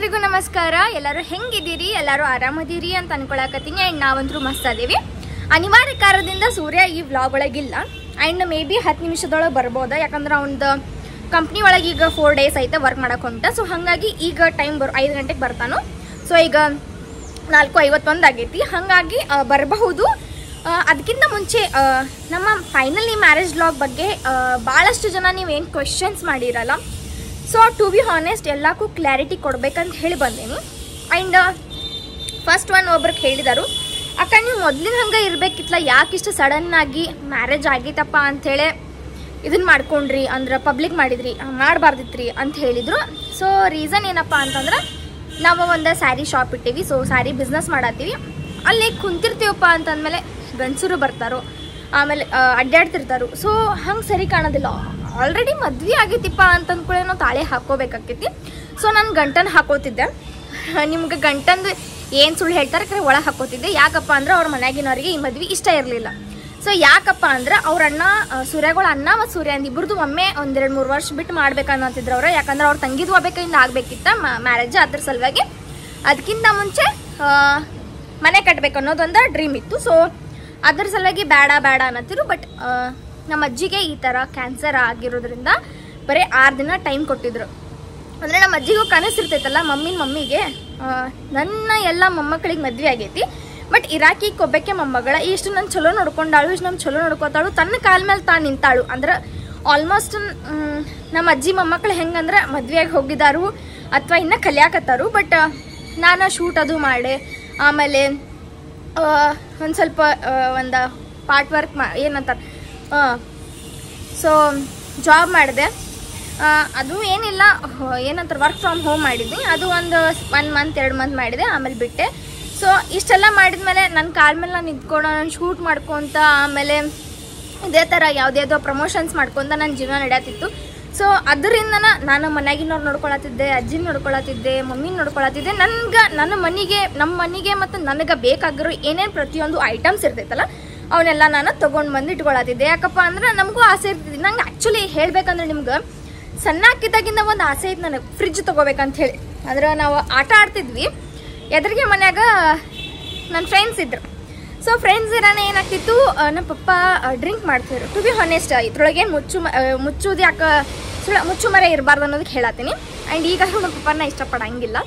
ಎಲ್ಲರಿಗೂ ನಮಸ್ಕಾರ. ಎಲ್ಲರೂ ಹೆಂಗಿದ್ದೀರಿ? ಎಲ್ಲರೂ ಆರಾಮದಿರಿ ಅಂತ ಅನ್ಕೊಳಕತ್ತೀನಿ. ಆ್ಯಂಡ್ ನಾವಂತರೂ ಮಸ್ತ್ ಅದೀವಿ. ಅನಿವಾರ್ಯ ಕಾರಣದಿಂದ ಸೂರ್ಯ ಈ ವ್ಲಾಗ್ ಒಳಗಿಲ್ಲ. ಆ್ಯಂಡ್ ಮೇ ಬಿ 10 ನಿಮಿಷದೊಳಗೆ ಬರ್ಬೋದು, ಯಾಕಂದ್ರೆ ಅವ್ನದು ಕಂಪ್ನಿ ಒಳಗೆ ಈಗ 4 ಡೇಸ್ ಐತೆ ವರ್ಕ್ ಮಾಡಕ್ಕೆ ಹೊಂಟ. ಸೊ ಹಾಗಾಗಿ ಈಗ ಟೈಮ್ 5 ಗಂಟೆಗೆ ಬರ್ತಾನು. ಸೊ ಈಗ 4:51 ಆಗೈತಿ, ಹಾಗಾಗಿ ಬರಬಹುದು. ಅದಕ್ಕಿಂತ ಮುಂಚೆ ನಮ್ಮ ಫೈನಲಿ ಮ್ಯಾರೇಜ್ ವ್ಲಾಗ್ ಬಗ್ಗೆ ಭಾಳಷ್ಟು ಜನ ನೀವೇನು ಕ್ವೆಶನ್ಸ್ ಮಾಡಿರಲ್ಲ. ಸೊ ಟು ಬಿ ಹಾನೆಸ್ಟ್ ಎಲ್ಲಕ್ಕೂ ಕ್ಲಾರಿಟಿ ಕೊಡ್ಬೇಕಂತ ಹೇಳಿ ಬಂದೀನಿ. ಆ್ಯಂಡ್ ಫಸ್ಟ್ ಒಬ್ರಿಗೆ ಹೇಳಿದರು, ಅಕ್ಕ ನೀವು ಮೊದಲಿನ ಹಂಗೆ ಇರಬೇಕಿತ್ತಲ್ಲ, ಯಾಕಿಷ್ಟು ಸಡನ್ನಾಗಿ ಮ್ಯಾರೇಜ್ ಆಗೈತಪ್ಪ ಅಂಥೇಳಿ ಇದನ್ನು ಮಾಡ್ಕೊಂಡ್ರಿ, ಅಂದ್ರೆ ಪಬ್ಲಿಕ್ ಮಾಡಿದ್ರಿ, ಮಾಡಬಾರ್ದಿತ್ರಿ ಅಂತ ಹೇಳಿದರು. ಸೊ ರೀಸನ್ ಏನಪ್ಪ ಅಂತಂದ್ರೆ ನಾವು ಒಂದು ಸ್ಯಾರಿ ಶಾಪ್ ಇಟ್ಟೀವಿ. ಸೊ ಸ್ಯಾರಿ ಬಿಸ್ನೆಸ್ ಮಾಡತ್ತೀವಿ. ಅಲ್ಲಿ ಕುಂತಿರ್ತೀವಪ್ಪ ಅಂತಂದಮೇಲೆ ಗಂಡಸರು ಬರ್ತಾರೋ, ಆಮೇಲೆ ಅಡ್ಡಾಡ್ತಿರ್ತಾರೋ. ಸೊ ಹಂಗೆ ಸರಿ ಕಾಣೋದಿಲ್ಲ. ಆಲ್ರೆಡಿ ಮದ್ವೆ ಆಗೈತಿಪ್ಪ ಅಂತಂದ್ಕೊಳ್ಳೆ ನಾವು ತಾಳೆ ಹಾಕೋಬೇಕಾಕೈತಿ. ಸೊ ನಾನು ಗಂಟನ ಹಾಕೋತಿದ್ದೆ. ನಿಮ್ಗೆ ಗಂಟಂದು ಏನು ಸುಳ್ಳು ಹೇಳ್ತಾರೆ ಕರೆ ಒಳಗೆ ಹಾಕೋತಿದ್ದೆ. ಯಾಕಪ್ಪ ಅಂದ್ರೆ ಅವ್ರ ಮನೆಯಾಗಿನವ್ರಿಗೆ ಈ ಮದ್ವೆ ಇಷ್ಟ ಇರಲಿಲ್ಲ. ಸೊ ಯಾಕಪ್ಪ ಅಂದ್ರೆ ಅವ್ರ ಅಣ್ಣ ಸೂರ್ಯಗಳ ಅಣ್ಣ ಮತ್ತು ಸೂರ್ಯ ಇಬ್ಬರದು ಒಮ್ಮೆ 1-2-3 ವರ್ಷ ಬಿಟ್ಟು ಮಾಡ್ಬೇಕನ್ನತ್ತಿದ್ರು ಅವ್ರು. ಯಾಕಂದ್ರೆ ಅವ್ರು ತಂಗಿದು ಹೋಗ್ಬೇಕಿಂದ ಆಗ್ಬೇಕಿತ್ತ ಮ್ಯಾರೇಜ್. ಅದ್ರ ಸಲುವಾಗಿ ಅದಕ್ಕಿಂತ ಮುಂಚೆ ಮನೆ ಕಟ್ಬೇಕು ಅನ್ನೋದೊಂದು ಡ್ರೀಮ್ ಇತ್ತು. ಸೊ ಅದ್ರ ಸಲುವಾಗಿ ಬೇಡ ಅನ್ನತ್ತಿರು. ಬಟ್ ನಮ್ಮ ಅಜ್ಜಿಗೆ ಈ ಥರ ಕ್ಯಾನ್ಸರ್ ಆಗಿರೋದ್ರಿಂದ ಬರೀ 6 ದಿನ ಟೈಮ್ ಕೊಟ್ಟಿದ್ರು. ಅಂದರೆ ನಮ್ಮ ಅಜ್ಜಿಗೂ ಕನಸಿರ್ತೈತಲ್ಲ, ಮಮ್ಮಿಗೆ ನನ್ನ ಎಲ್ಲ ಮೊಮ್ಮಕ್ಕಳಿಗೆ ಮದ್ವೆ ಆಗೈತಿ, ಬಟ್ ಇರಾಕಿಗೆ ಒಬ್ಬಕ್ಕೆ ಮೊಮ್ಮಗಳ ಇಷ್ಟು ನನ್ನ ಚಲೋ ನೋಡ್ಕೊಂಡಾಳು, ಇಷ್ಟು ನಮ್ಮ ಚಲೋ ನೋಡ್ಕೊತಾಳು, ತನ್ನ ಕಾಲ ಮೇಲೆ ತಾನು ನಿಂತಾಳು. ಅಂದ್ರೆ ಆಲ್ಮೋಸ್ಟ್ ನಮ್ಮ ಅಜ್ಜಿ ಮೊಮ್ಮಕ್ಕಳು ಹೆಂಗಂದ್ರೆ ಮದ್ವೆಯಾಗಿ ಹೋಗಿದ್ದಾರು ಅಥವಾ ಇನ್ನೂ ಕಲಿಯಾಕತ್ತಾರು. ಬಟ್ ನಾನು ಶೂಟ್ ಅದು ಮಾಡಿ ಆಮೇಲೆ ಒಂದು ಸ್ವಲ್ಪ ಒಂದು ಪಾರ್ಟ್ ವರ್ಕ್ ಏನಂತಾರೆ ಸೊ ಜಾಬ್ ಮಾಡಿದೆ. ಅದು ಏನಿಲ್ಲ, ಏನಂತಾರೆ ವರ್ಕ್ ಫ್ರಮ್ ಹೋಮ್ ಮಾಡಿದ್ವಿ. ಅದು ಒಂದು 1 ಮಂತ್ 2 ಮಂತ್ ಮಾಡಿದೆ, ಆಮೇಲೆ ಬಿಟ್ಟೆ. ಸೊ ಇಷ್ಟೆಲ್ಲ ಮಾಡಿದ್ಮೇಲೆ ನನ್ನ ಕಾಲ ಮೇಲೆ ನಾನು ನಿಂತ್ಕೊಂಡು ನಾನು ಶೂಟ್ ಮಾಡ್ಕೊತ, ಆಮೇಲೆ ಇದೇ ಥರ ಯಾವುದ್ಯಾವುದೋ ಪ್ರಮೋಷನ್ಸ್ ಮಾಡ್ಕೊತ ನನ್ನ ಜೀವನ ನಡೆಯತ್ತಿತ್ತು. ಸೊ ಅದರಿಂದ ನಾನು ಮನೆಯಾಗಿನವ್ರು ನೋಡ್ಕೊಳತ್ತಿದ್ದೆ, ಅಜ್ಜಿನ ನೋಡ್ಕೊಳತ್ತಿದ್ದೆ, ಮಮ್ಮಿನ ನೋಡ್ಕೊಳತ್ತಿದ್ದೆ. ನಮ್ಮ ಮನೆಗೆ ಮತ್ತು ನನಗೆ ಬೇಕಾಗಿರೋ ಏನೇನು ಪ್ರತಿಯೊಂದು ಐಟಮ್ಸ್ ಇರ್ತೈತಲ್ಲ ಅವನ್ನೆಲ್ಲ ನಾನು ತೊಗೊಂಡು ಬಂದು ಇಟ್ಕೊಳತ್ತಿದ್ದೆ. ಯಾಕಪ್ಪ ಅಂದ್ರೆ ನಮಗೂ ಆಸೆ ಇರ್ತಿದ್ದೆ. ನಂಗೆ ಆ್ಯಕ್ಚುಲಿ ಹೇಳ್ಬೇಕಂದ್ರೆ ನಿಮ್ಗೆ ಸಣ್ಣ ಹಾಕಿದ್ದಾಗಿಂದ ಒಂದು ಆಸೆ ಇತ್ತು ನನಗೆ, ಫ್ರಿಜ್ ತೊಗೋಬೇಕಂತ ಹೇಳಿ. ಅಂದ್ರೆ ನಾವು ಆಟ ಆಡ್ತಿದ್ವಿ, ಎದುರಿಗೆ ಮನ್ಯಾಗ ನನ್ನ ಫ್ರೆಂಡ್ಸ್ ಇದ್ರು. ಸೊ ಫ್ರೆಂಡ್ಸ್ ಇರೋಣ ಏನಾಗ್ತಿತ್ತು, ನಮ್ಮ ಪಪ್ಪ ಡ್ರಿಂಕ್ ಮಾಡ್ತಿದ್ರು. ಟು ಬಿ ಹಾನೆಸ್ಟ್ ಇದ್ರೊಳಗೆ ಮುಚ್ಚೋದು ಯಾಕೆ ಮುಚ್ಚುಮರೆ ಇರಬಾರ್ದು ಅನ್ನೋದಕ್ಕೆ ಹೇಳತ್ತೀನಿ. ಆ್ಯಂಡ್ ಈಗ ನಮ್ಮ ಪಪ್ಪನ ಇಷ್ಟಪಡಂಗಿಲ್ಲ.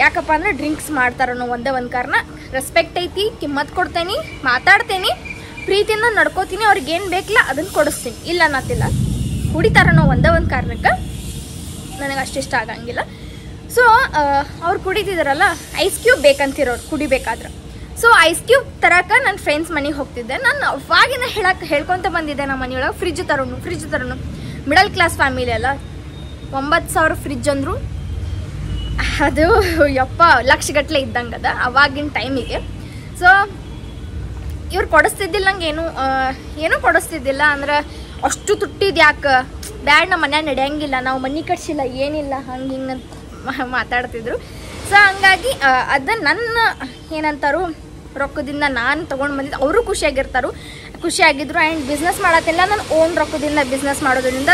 ಯಾಕಪ್ಪ ಅಂದ್ರೆ ಡ್ರಿಂಕ್ಸ್ ಮಾಡ್ತಾರನ್ನೋ ಒಂದೇ ಒಂದು ಕಾರಣ. ರೆಸ್ಪೆಕ್ಟ್ ಐತಿ, ಕಿಮ್ಮತ್ತು ಕೊಡ್ತೇನೆ, ಮಾತಾಡ್ತೇನೆ, ಪ್ರೀತಿಯಿಂದ ನಡ್ಕೋತೀನಿ, ಅವ್ರಿಗೇನು ಬೇಕಿಲ್ಲ ಅದನ್ನು ಕೊಡಿಸ್ತೀನಿ, ಇಲ್ಲ ಅನ್ನತ್ತಿಲ್ಲ. ಕುಡಿತಾರನ್ನೋ ಒಂದೇ ಒಂದು ಕಾರಣಕ್ಕೆ ನನಗೆ ಅಷ್ಟಿಷ್ಟ ಆಗಂಗಿಲ್ಲ. ಸೊ ಅವ್ರು ಕುಡಿತಿದ್ದಾರಲ್ಲ, ಐಸ್ ಕ್ಯೂಬ್ ಬೇಕಂತಿರೋರು ಕುಡಿಬೇಕಾದ್ರೆ. ಸೊ ಐಸ್ ಕ್ಯೂಬ್ ತರಕ್ಕೆ ನನ್ನ ಫ್ರೆಂಡ್ಸ್ ಮನೆಗೆ ಹೋಗ್ತಿದ್ದೆ. ನಾನು ಅವಾಗಿನ ಹೇಳ್ಕೊತ ಬಂದಿದ್ದೆ ನಮ್ಮ ಮನೆಯೊಳಗೆ ಫ್ರಿಜ್ ತರೋನು. ಮಿಡಲ್ ಕ್ಲಾಸ್ ಫ್ಯಾಮಿಲಿ ಅಲ್ಲ, 9,000 ಫ್ರಿಜ್ ಅಂದರು ಅದು ಯಪ್ಪ ಲಕ್ಷಗಟ್ಟಲೆ ಇದ್ದಂಗದ ಅವಾಗಿನ ಟೈಮಿಗೆ. ಸೊ ಇವ್ರು ಕೊಡಿಸ್ತಿದ್ದಿಲ್ಲ ನಂಗೆ, ಏನೂ ಕೊಡಿಸ್ತಿದ್ದಿಲ್ಲ. ಅಂದ್ರೆ ಅಷ್ಟು ತುಟ್ಟಿದ್ದು ಯಾಕೆ ಬ್ಯಾಡ್, ನಮ್ಮ ಮನ್ಯಾಗ ನಡೆಯಂಗಿಲ್ಲ, ನಾವು ಮನೆ ಕಟ್ಸಿಲ್ಲ, ಏನಿಲ್ಲ, ಹಂಗೆ ಹಿಂಗೆ ಮಾತಾಡ್ತಿದ್ರು. ಸೊ ಹಂಗಾಗಿ ಅದು ನನ್ನ ಏನಂತಾರು ರೊಕ್ಕದಿಂದ ನಾನು ತೊಗೊಂಡು ಬಂದಿದ್ದು. ಅವರು ಖುಷಿಯಾಗಿದ್ರು. ಆ್ಯಂಡ್ ಬಿಸ್ನೆಸ್ ಮಾಡತ್ತಿಲ್ಲ, ನಾನು ಓನ್ ರೊಕ್ಕದಿಂದ ಬಿಸ್ನೆಸ್ ಮಾಡೋದ್ರಿಂದ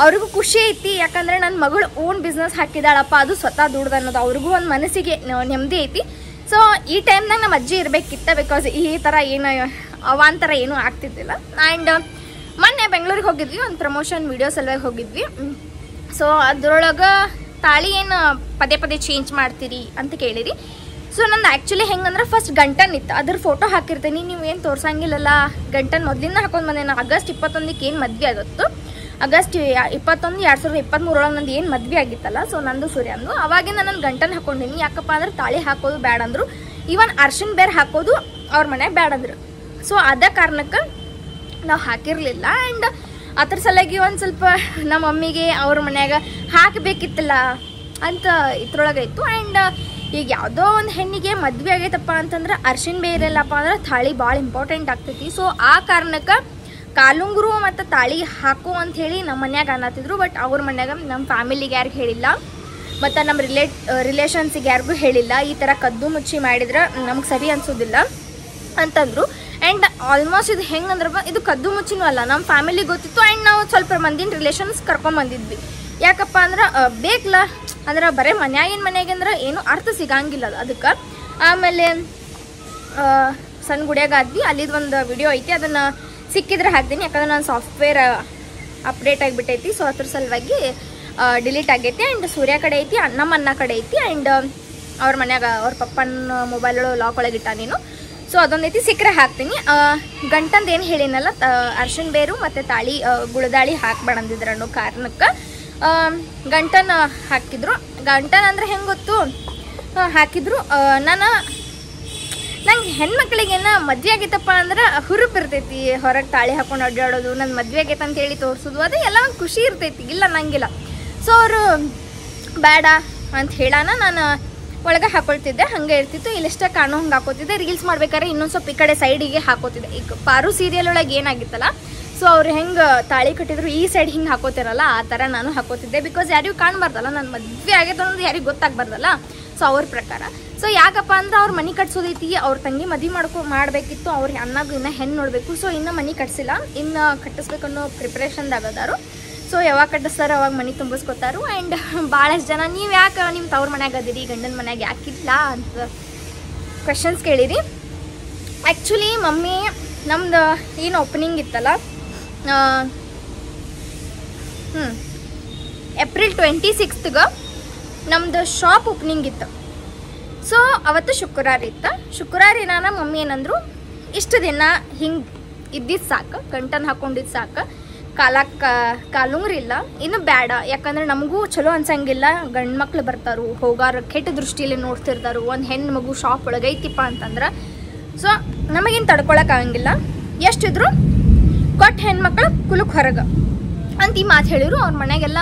ಅವ್ರಿಗೂ ಖುಷಿ ಐತಿ. ಯಾಕಂದರೆ ನನ್ನ ಮಗಳು ಓನ್ ಬಿಸ್ನೆಸ್ ಹಾಕಿದಾಳಪ್ಪ, ಅದು ಸ್ವತಃ ದುಡ್ದು ಅನ್ನೋದು ಅವ್ರಿಗೂ ಒಂದು ಮನಸ್ಸಿಗೆ ನೆಮ್ಮದಿ ಐತಿ. ಸೊ ಈ ಟೈಮ್ನಾಗ ನಮ್ಮ ಅಜ್ಜಿ ಇರಬೇಕಿತ್ತ, ಬಿಕಾಸ್ ಈ ಥರ ಏನು ಅವಾಂತರ ಏನೂ ಆಗ್ತಿದ್ದಿಲ್ಲ. ಆ್ಯಂಡ್ ಮೊನ್ನೆ ಬೆಂಗಳೂರಿಗೆ ಹೋಗಿದ್ವಿ, ಒಂದು ಪ್ರಮೋಷನ್ ವೀಡಿಯೋ ಸಲುವಾಗಿ ಹೋಗಿದ್ವಿ. ಸೊ ಅದರೊಳಗೆ ತಾಳಿ ಏನು ಪದೇ ಚೇಂಜ್ ಮಾಡ್ತೀರಿ ಅಂತ ಕೇಳಿರಿ. ಸೊ ನಂದು ಆ್ಯಕ್ಚುಲಿ ಹೆಂಗಂದ್ರೆ ಫಸ್ಟ್ ಗಂಟನ್ ಇತ್ತು, ಅದ್ರ ಫೋಟೋ ಹಾಕಿರ್ತೀನಿ. ನೀವು ಏನು ತೋರ್ಸಂಗಿಲ್ಲಲ್ಲ, ಗಂಟನ್ ಮೊದಲಿಂದ ಹಾಕೊಂಡು ಬಂದೆ. ನಾನು ಆಗಸ್ಟ್ 21ಕ್ಕೆ ಏನು ಮದುವೆ ಆಗುತ್ತೋ, ಆಗಸ್ಟ್ 21, 2023 ಒಳಗೆ ನಂದು ಏನು ಮದುವೆ ಆಗಿತ್ತಲ್ಲ, ಸೊ ನಂದು ಸೂರ್ಯಂದು, ಅವಾಗಿಂದ ನಾನು ಗಂಟನ್ ಹಾಕೊಂಡೀನಿ. ಯಾಕಪ್ಪ ಅಂದ್ರೆ ತಾಳಿ ಹಾಕೋದು ಬ್ಯಾಡ ಅಂದರು, ಈವನ್ ಅರ್ಶಿನ ಬೇರೆ ಹಾಕೋದು ಅವ್ರ ಮನ್ಯಾಗ ಬ್ಯಾಡ ಅಂದರು. ಸೊ ಅದೇ ಕಾರಣಕ್ಕೆ ನಾವು ಹಾಕಿರಲಿಲ್ಲ. ಆ್ಯಂಡ್ ಅದ್ರ ಸಲುವಾಗಿ ಒಂದು ಸ್ವಲ್ಪ ನಮ್ಮ ಮಮ್ಮಿಗೆ ಅವ್ರ ಮನ್ಯಾಗ ಹಾಕಬೇಕಿತ್ತಲ್ಲ ಅಂತ ಇದ್ರೊಳಗೆ ಇತ್ತು. ಆ್ಯಂಡ್ ಈಗ ಯಾವುದೋ ಒಂದು ಹೆಣ್ಣಿಗೆ ಮದುವೆ ಆಗೈತಪ್ಪ ಅಂತಂದ್ರೆ ಅರ್ಶಿನ ಬೇರೆಲ್ಲಪ್ಪ ಅಂದ್ರೆ ತಾಳಿ ಭಾಳ ಇಂಪಾರ್ಟೆಂಟ್ ಆಗ್ತೈತಿ. ಸೊ ಆ ಕಾರಣಕ್ಕೆ ಕಾಲುಂಗುರು ಮತ್ತು ತಾಳಿ ಹಾಕು ಅಂಥೇಳಿ ನಮ್ಮ ಮನ್ಯಾಗ ಅನ್ನತ್ತಿದ್ರು. ಬಟ್ ಅವ್ರ ಮನ್ಯಾಗ ನಮ್ಮ ಫ್ಯಾಮಿಲಿಗೆ ಯಾರಿಗೆ ಹೇಳಿಲ್ಲ, ಮತ್ತು ನಮ್ಮ ರಿಲೇಷನ್ಸಿಗೆ ಯಾರಿಗೂ ಹೇಳಿಲ್ಲ. ಈ ಥರ ಕದ್ದು ಮುಚ್ಚಿ ಮಾಡಿದ್ರೆ ನಮ್ಗೆ ಸರಿ ಅನ್ಸೋದಿಲ್ಲ ಅಂತಂದರು. ಆ್ಯಂಡ್ ಆಲ್ಮೋಸ್ಟ್ ಇದು ಹೆಂಗಂದ್ರೆ ಇದು ಕದ್ದು ಮುಚ್ಚಿನೂ ಅಲ್ಲ, ನಮ್ಮ ಫ್ಯಾಮಿಲಿ ಗೊತ್ತಿತ್ತು. ಆ್ಯಂಡ್ ನಾವು ಸ್ವಲ್ಪ ಮಂದಿನ ರಿಲೇಷನ್ಸ್ ಕರ್ಕೊಂಬಂದಿದ್ವಿ. ಯಾಕಪ್ಪ ಅಂದ್ರೆ ಬೇಕಲ್ಲ, ಅಂದ್ರೆ ಬರೀ ಮನ್ಯಾಗೆ ಅಂದ್ರೆ ಏನು ಅರ್ಥ ಸಿಗಂಗಿಲ್ಲ ಅದಕ್ಕೆ. ಆಮೇಲೆ ಸಣ್ಣ ಗುಡಿಯಾಗಾದ್ವಿ, ಅಲ್ಲಿದ್ದು ಒಂದು ವಿಡಿಯೋ ಐತಿ, ಅದನ್ನು ಸಿಕ್ಕಿದ್ರೆ ಹಾಕ್ತೀನಿ. ಯಾಕಂದ್ರೆ ನಾನು ಸಾಫ್ಟ್ವೇರ್ ಅಪ್ಡೇಟ್ ಆಗಿಬಿಟ್ಟೈತಿ, ಸೊ ಅದ್ರ ಸಲುವಾಗಿ ಡಿಲೀಟ್ ಆಗೈತಿ. ಆ್ಯಂಡ್ ಸೂರ್ಯ ಕಡೆ ಐತಿ, ನಮ್ಮ ಅಣ್ಣ ಕಡೆ ಐತಿ, ಆ್ಯಂಡ್ ಅವ್ರ ಮನ್ಯಾಗ ಅವ್ರ ಪಪ್ಪನ ಮೊಬೈಲ್ ಲಾಕ್ ಒಳಗೆ ಇಟ್ಟ ನೀನು. ಸೊ ಅದೊಂದೈತಿ, ಸಿಕ್ಕರೆ ಹಾಕ್ತೀನಿ. ಗಂಟಂದು ಏನು ಹೇಳಿನಲ್ಲ, ಅರ್ಶಿನ ಬೇರು ಮತ್ತು ತಾಳಿ ಗುಳದಾಳಿ ಹಾಕ್ಬೇಡ ಅಂದಿದ್ರು ಅನ್ನೋ ಕಾರಣಕ್ಕೆ ಗಂಟನ ಹಾಕಿದ್ರು. ಗಂಟನ ಅಂದ್ರೆ ಹೆಂಗೆ ಗೊತ್ತು, ಹಾಕಿದ್ರು. ನಂಗೆ ಹೆಣ್ಮಕ್ಳಿಗೇನ ಮದುವೆ ಆಗೈತಪ್ಪ ಅಂದ್ರೆ ಹುರುಪು ಇರ್ತೈತಿ, ಹೊರಗೆ ತಾಳಿ ಹಾಕೊಂಡು ಅಡ್ಡಾಡೋದು, ನನ್ನ ಮದುವೆ ಆಗೈತೆ ಅಂತ ಹೇಳಿ ತೋರಿಸೋದು, ಅದು ಎಲ್ಲ ಒಂದು ಖುಷಿ ಇರ್ತೈತಿ, ಇಲ್ಲ ನಂಗಿಲ್ಲ. ಸೊ ಅವರು ಬೇಡ ಅಂತ ಹೇಳಾನ ನಾನು ಒಳಗೆ ಹಾಕೊಳ್ತಿದ್ದೆ, ಹಂಗೆ ಇರ್ತಿತ್ತು. ಇಲ್ಲಿಷ್ಟ ಕಾಣೋ ಹಂಗೆ ಹಾಕೋತಿದ್ದೆ. ರೀಲ್ಸ್ ಮಾಡ್ಬೇಕಾದ್ರೆ ಇನ್ನೊಂದು ಸ್ವಲ್ಪ ಈ ಕಡೆ ಸೈಡಿಗೆ ಹಾಕೋತಿದ್ದೆ. ಈಗ ಪಾರು ಸೀರಿಯಲ್ ಒಳಗೆ ಏನಾಗಿತ್ತಲ್ಲ, ಸೊ ಅವ್ರು ಹೆಂಗೆ ತಾಳಿ ಕಟ್ಟಿದ್ರು ಈ ಸೈಡ್ ಹಿಂಗೆ ಹಾಕೋತಿರಲ್ಲ, ಆ ಥರ ನಾನು ಹಾಕೋತಿದ್ದೆ. ಬಿಕಾಸ್ ಯಾರಿಗೂ ಕಾಣಬಾರ್ದಲ್ಲ, ನನ್ನ ಮದುವೆ ಆಗೈತೆ ಅನ್ನೋದು ಯಾರಿಗೂ ಗೊತ್ತಾಗಬಾರ್ದಲ್ಲ, ಸೊ ಅವ್ರ ಪ್ರಕಾರ. ಸೊ ಯಾಕಪ್ಪ ಅಂದ್ರೆ ಅವ್ರ ಮನೆ ಕಟ್ಸೋದೈತಿ, ಅವ್ರ ತಂಗಿ ಮದುವೆ ಮಾಡಬೇಕಿತ್ತು, ಅವ್ರ ಅನ್ನಾಗ ಇನ್ನೂ ಹೆಣ್ಣು ನೋಡಬೇಕು. ಸೊ ಇನ್ನೂ ಮನೆ ಕಟ್ಸಿಲ್ಲ, ಇನ್ನು ಕಟ್ಟಿಸ್ಬೇಕನ್ನೋ ಪ್ರಿಪ್ರೇಷನ್ದಾಗದಾರು. ಸೊ ಯಾವಾಗ ಕಟ್ಟಿಸ್ತಾರೋ ಅವಾಗ ಮನೆ ತುಂಬಿಸ್ಕೊತಾರು. ಆ್ಯಂಡ್ ಭಾಳಷ್ಟು ಜನ ನೀವು ಯಾಕೆ ನಿಮ್ಮ ತವ್ರ ಮನ್ಯಾಗ ಅದೀರಿ, ಗಂಡನ ಮನ್ಯಾಗ ಯಾಕಿಲ್ಲ ಅಂತ ಕ್ವೆಶನ್ಸ್ ಕೇಳಿರಿ. ಆ್ಯಕ್ಚುಲಿ ಮಮ್ಮಿ ನಮ್ದು ಏನು ಓಪನಿಂಗ್ ಇತ್ತಲ್ಲ, ಏಪ್ರಿಲ್ 26ಗೆ ನಮ್ದು ಶಾಪ್ ಓಪನಿಂಗ್ ಇತ್ತು. ಸೊ ಅವತ್ತು ಶುಕ್ರವಾರ ಇತ್ತು. ಶುಕ್ರವಾರ ಏನಾನ ಮಮ್ಮಿ ಏನಂದ್ರು, ಇಷ್ಟು ದಿನ ಹಿಂಗೆ ಇದ್ದಿದ್ದು ಸಾಕು, ಗಂಟನ್ನು ಹಾಕೊಂಡಿದ್ದು ಸಾಕು, ಕಾಲುಂಗ್ರಿಲ್ಲ, ಇನ್ನು ಬೇಡ. ಯಾಕಂದ್ರೆ ನಮಗೂ ಚಲೋ ಅನ್ಸಂಗಿಲ್ಲ, ಗಂಡು ಮಕ್ಳು ಬರ್ತಾರು ಹೋಗಾರ ಕೆಟ್ಟ ದೃಷ್ಟಿಯಲ್ಲಿ ನೋಡ್ತಿರ್ತಾರು. ಒಂದು ಹೆಣ್ಣು ಮಗು ಶಾಪ್ ಒಳಗೆ ಐತಿಪ್ಪ ಅಂತಂದ್ರೆ ಸೊ ನಮಗೇನು ತಡ್ಕೊಳಕ್ಕಾಗಂಗಿಲ್ಲ. ಎಷ್ಟಿದ್ರು ಕೊಟ್ಟು ಹೆಣ್ಮಕ್ಳು ಕುಲಕ್ಕೆ ಹೊರಗೆ ಅಂತ ಈ ಮಾತು ಹೇಳಿದ್ರು. ಅವ್ರ ಮನೆಗೆಲ್ಲ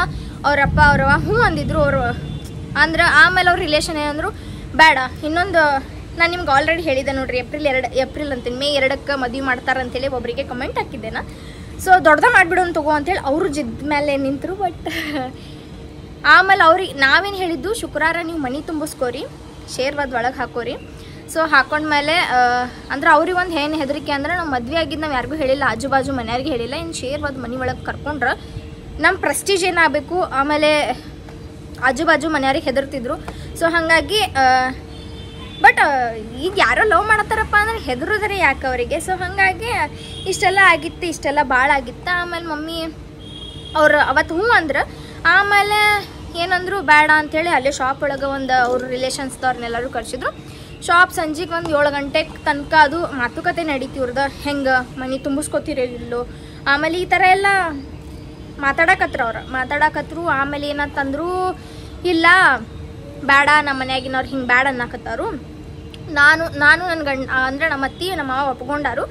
ಅವ್ರಪ್ಪ ಅವ್ರವ ಹ್ಞೂ ಅಂದಿದ್ರು. ಅವರು ಅಂದ್ರೆ ಆಮೇಲೆ ಅವ್ರ ರಿಲೇಷನ್ ಏನಂದ್ರು, ಬೇಡ ಇನ್ನೊಂದು, ನಾನು ನಿಮ್ಗೆ ಆಲ್ರೆಡಿ ಹೇಳಿದ್ದೆ ನೋಡ್ರಿ, ಏಪ್ರಿಲ್ ಅಂತೀನಿ, ಮೇ 2ಕ್ಕೆ ಮದುವೆ ಮಾಡ್ತಾರಂತೇಳಿ ಒಬ್ಬರಿಗೆ ಕಮೆಂಟ್ ಹಾಕಿದ್ದೇನೆ. ಸೊ ದೊಡ್ಡದ ಮಾಡಿಬಿಡೋನ್ ತಗೋ ಅಂತೇಳಿ ಅವರು ಜಿದ್ದ ಮೇಲೆ ನಿಂತರು. ಬಟ್ ಆಮೇಲೆ ಅವ್ರಿಗೆ ನಾವೇನು ಹೇಳಿದ್ದು, ಶುಕ್ರವಾರ ನೀವು ಮನೆ ತುಂಬಿಸ್ಕೋರಿ, ಶೇರ್ವಾದ ಒಳಗೆ ಹಾಕೋರಿ. ಸೊ ಹಾಕೊಂಡ್ಮೇಲೆ ಅಂದ್ರೆ ಅವ್ರಿಗೆ ಒಂದು ಏನು ಹೆದರಿಕೆ ಅಂದ್ರೆ, ನಾವು ಮದುವೆ ಆಗಿದ್ದು ನಾವು ಯಾರಿಗೂ ಹೇಳಿಲ್ಲ, ಆಜು ಬಾಜು ಮನೆಯವ್ರಿಗೆ ಹೇಳಿಲ್ಲ. ಇನ್ನು ಶೇರ್ವಾದ ಮನೆ ಒಳಗೆ ಕರ್ಕೊಂಡ್ರೆ ನಮ್ಮ ಪ್ರೆಸ್ಟೀಜ್ ಏನಾಗಬೇಕು, ಆಮೇಲೆ ಆಜು ಬಾಜು ಮನೆಯವ್ರಿಗೆ ಹೆದರ್ತಿದ್ರು. ಸೊ ಹಾಗಾಗಿ ಬಟ್ ಈಗ ಯಾರೋ ಲವ್ ಮಾಡತ್ತಾರಪ್ಪ ಅಂದ್ರೆ ಹೆದರೋದ್ರೆ ಯಾಕೆ ಅವರಿಗೆ. ಸೊ ಹಾಗಾಗಿ ಇಷ್ಟೆಲ್ಲ ಆಗಿತ್ತು, ಇಷ್ಟೆಲ್ಲ ಭಾಳ ಆಗಿತ್ತು. ಆಮೇಲೆ ಮಮ್ಮಿ ಅವ್ರು ಅವತ್ತು ಹ್ಞೂ ಅಂದ್ರೆ, ಆಮೇಲೆ ಏನಂದ್ರು ಬೇಡ ಅಂಥೇಳಿ ಅಲ್ಲೇ ಶಾಪ್ ಒಳಗೆ ಒಂದು ಅವ್ರ ರಿಲೇಷನ್ಸ್ದವ್ರನ್ನೆಲ್ಲರೂ ಕರ್ಸಿದ್ರು. ಶಾಪ್ ಸಂಜೆಗೆ ಒಂದು 7 ಗಂಟೆಗೆ ತನಕ ಅದು ಮಾತುಕತೆ ನಡೀತಿ ಇವ್ರದ್ದು, ಹೆಂಗೆ ಮನೆ ತುಂಬಿಸ್ಕೊತಿರಲಿಲ್ಲೋ. ಆಮೇಲೆ ಈ ಥರ ಎಲ್ಲ ಮಾತಾಡಕತ್ರು. ಆಮೇಲೆ ಏನಂತಂದ್ರು, ಇಲ್ಲ ಬೇಡ, ನಮ್ಮ ಮನ್ಯಾಗಿನವ್ರು ಹಿಂಗೆ ಬೇಡ ಅನ್ನಕತ್ತಾರು. ನಾನು ನನ್ನ ಗಂಡ ಅಂದರೆ ನಮ್ಮ ಅತ್ತಿ ನಮ್ಮ ಮಾವ ಒಪ್ಕೊಂಡಾರು.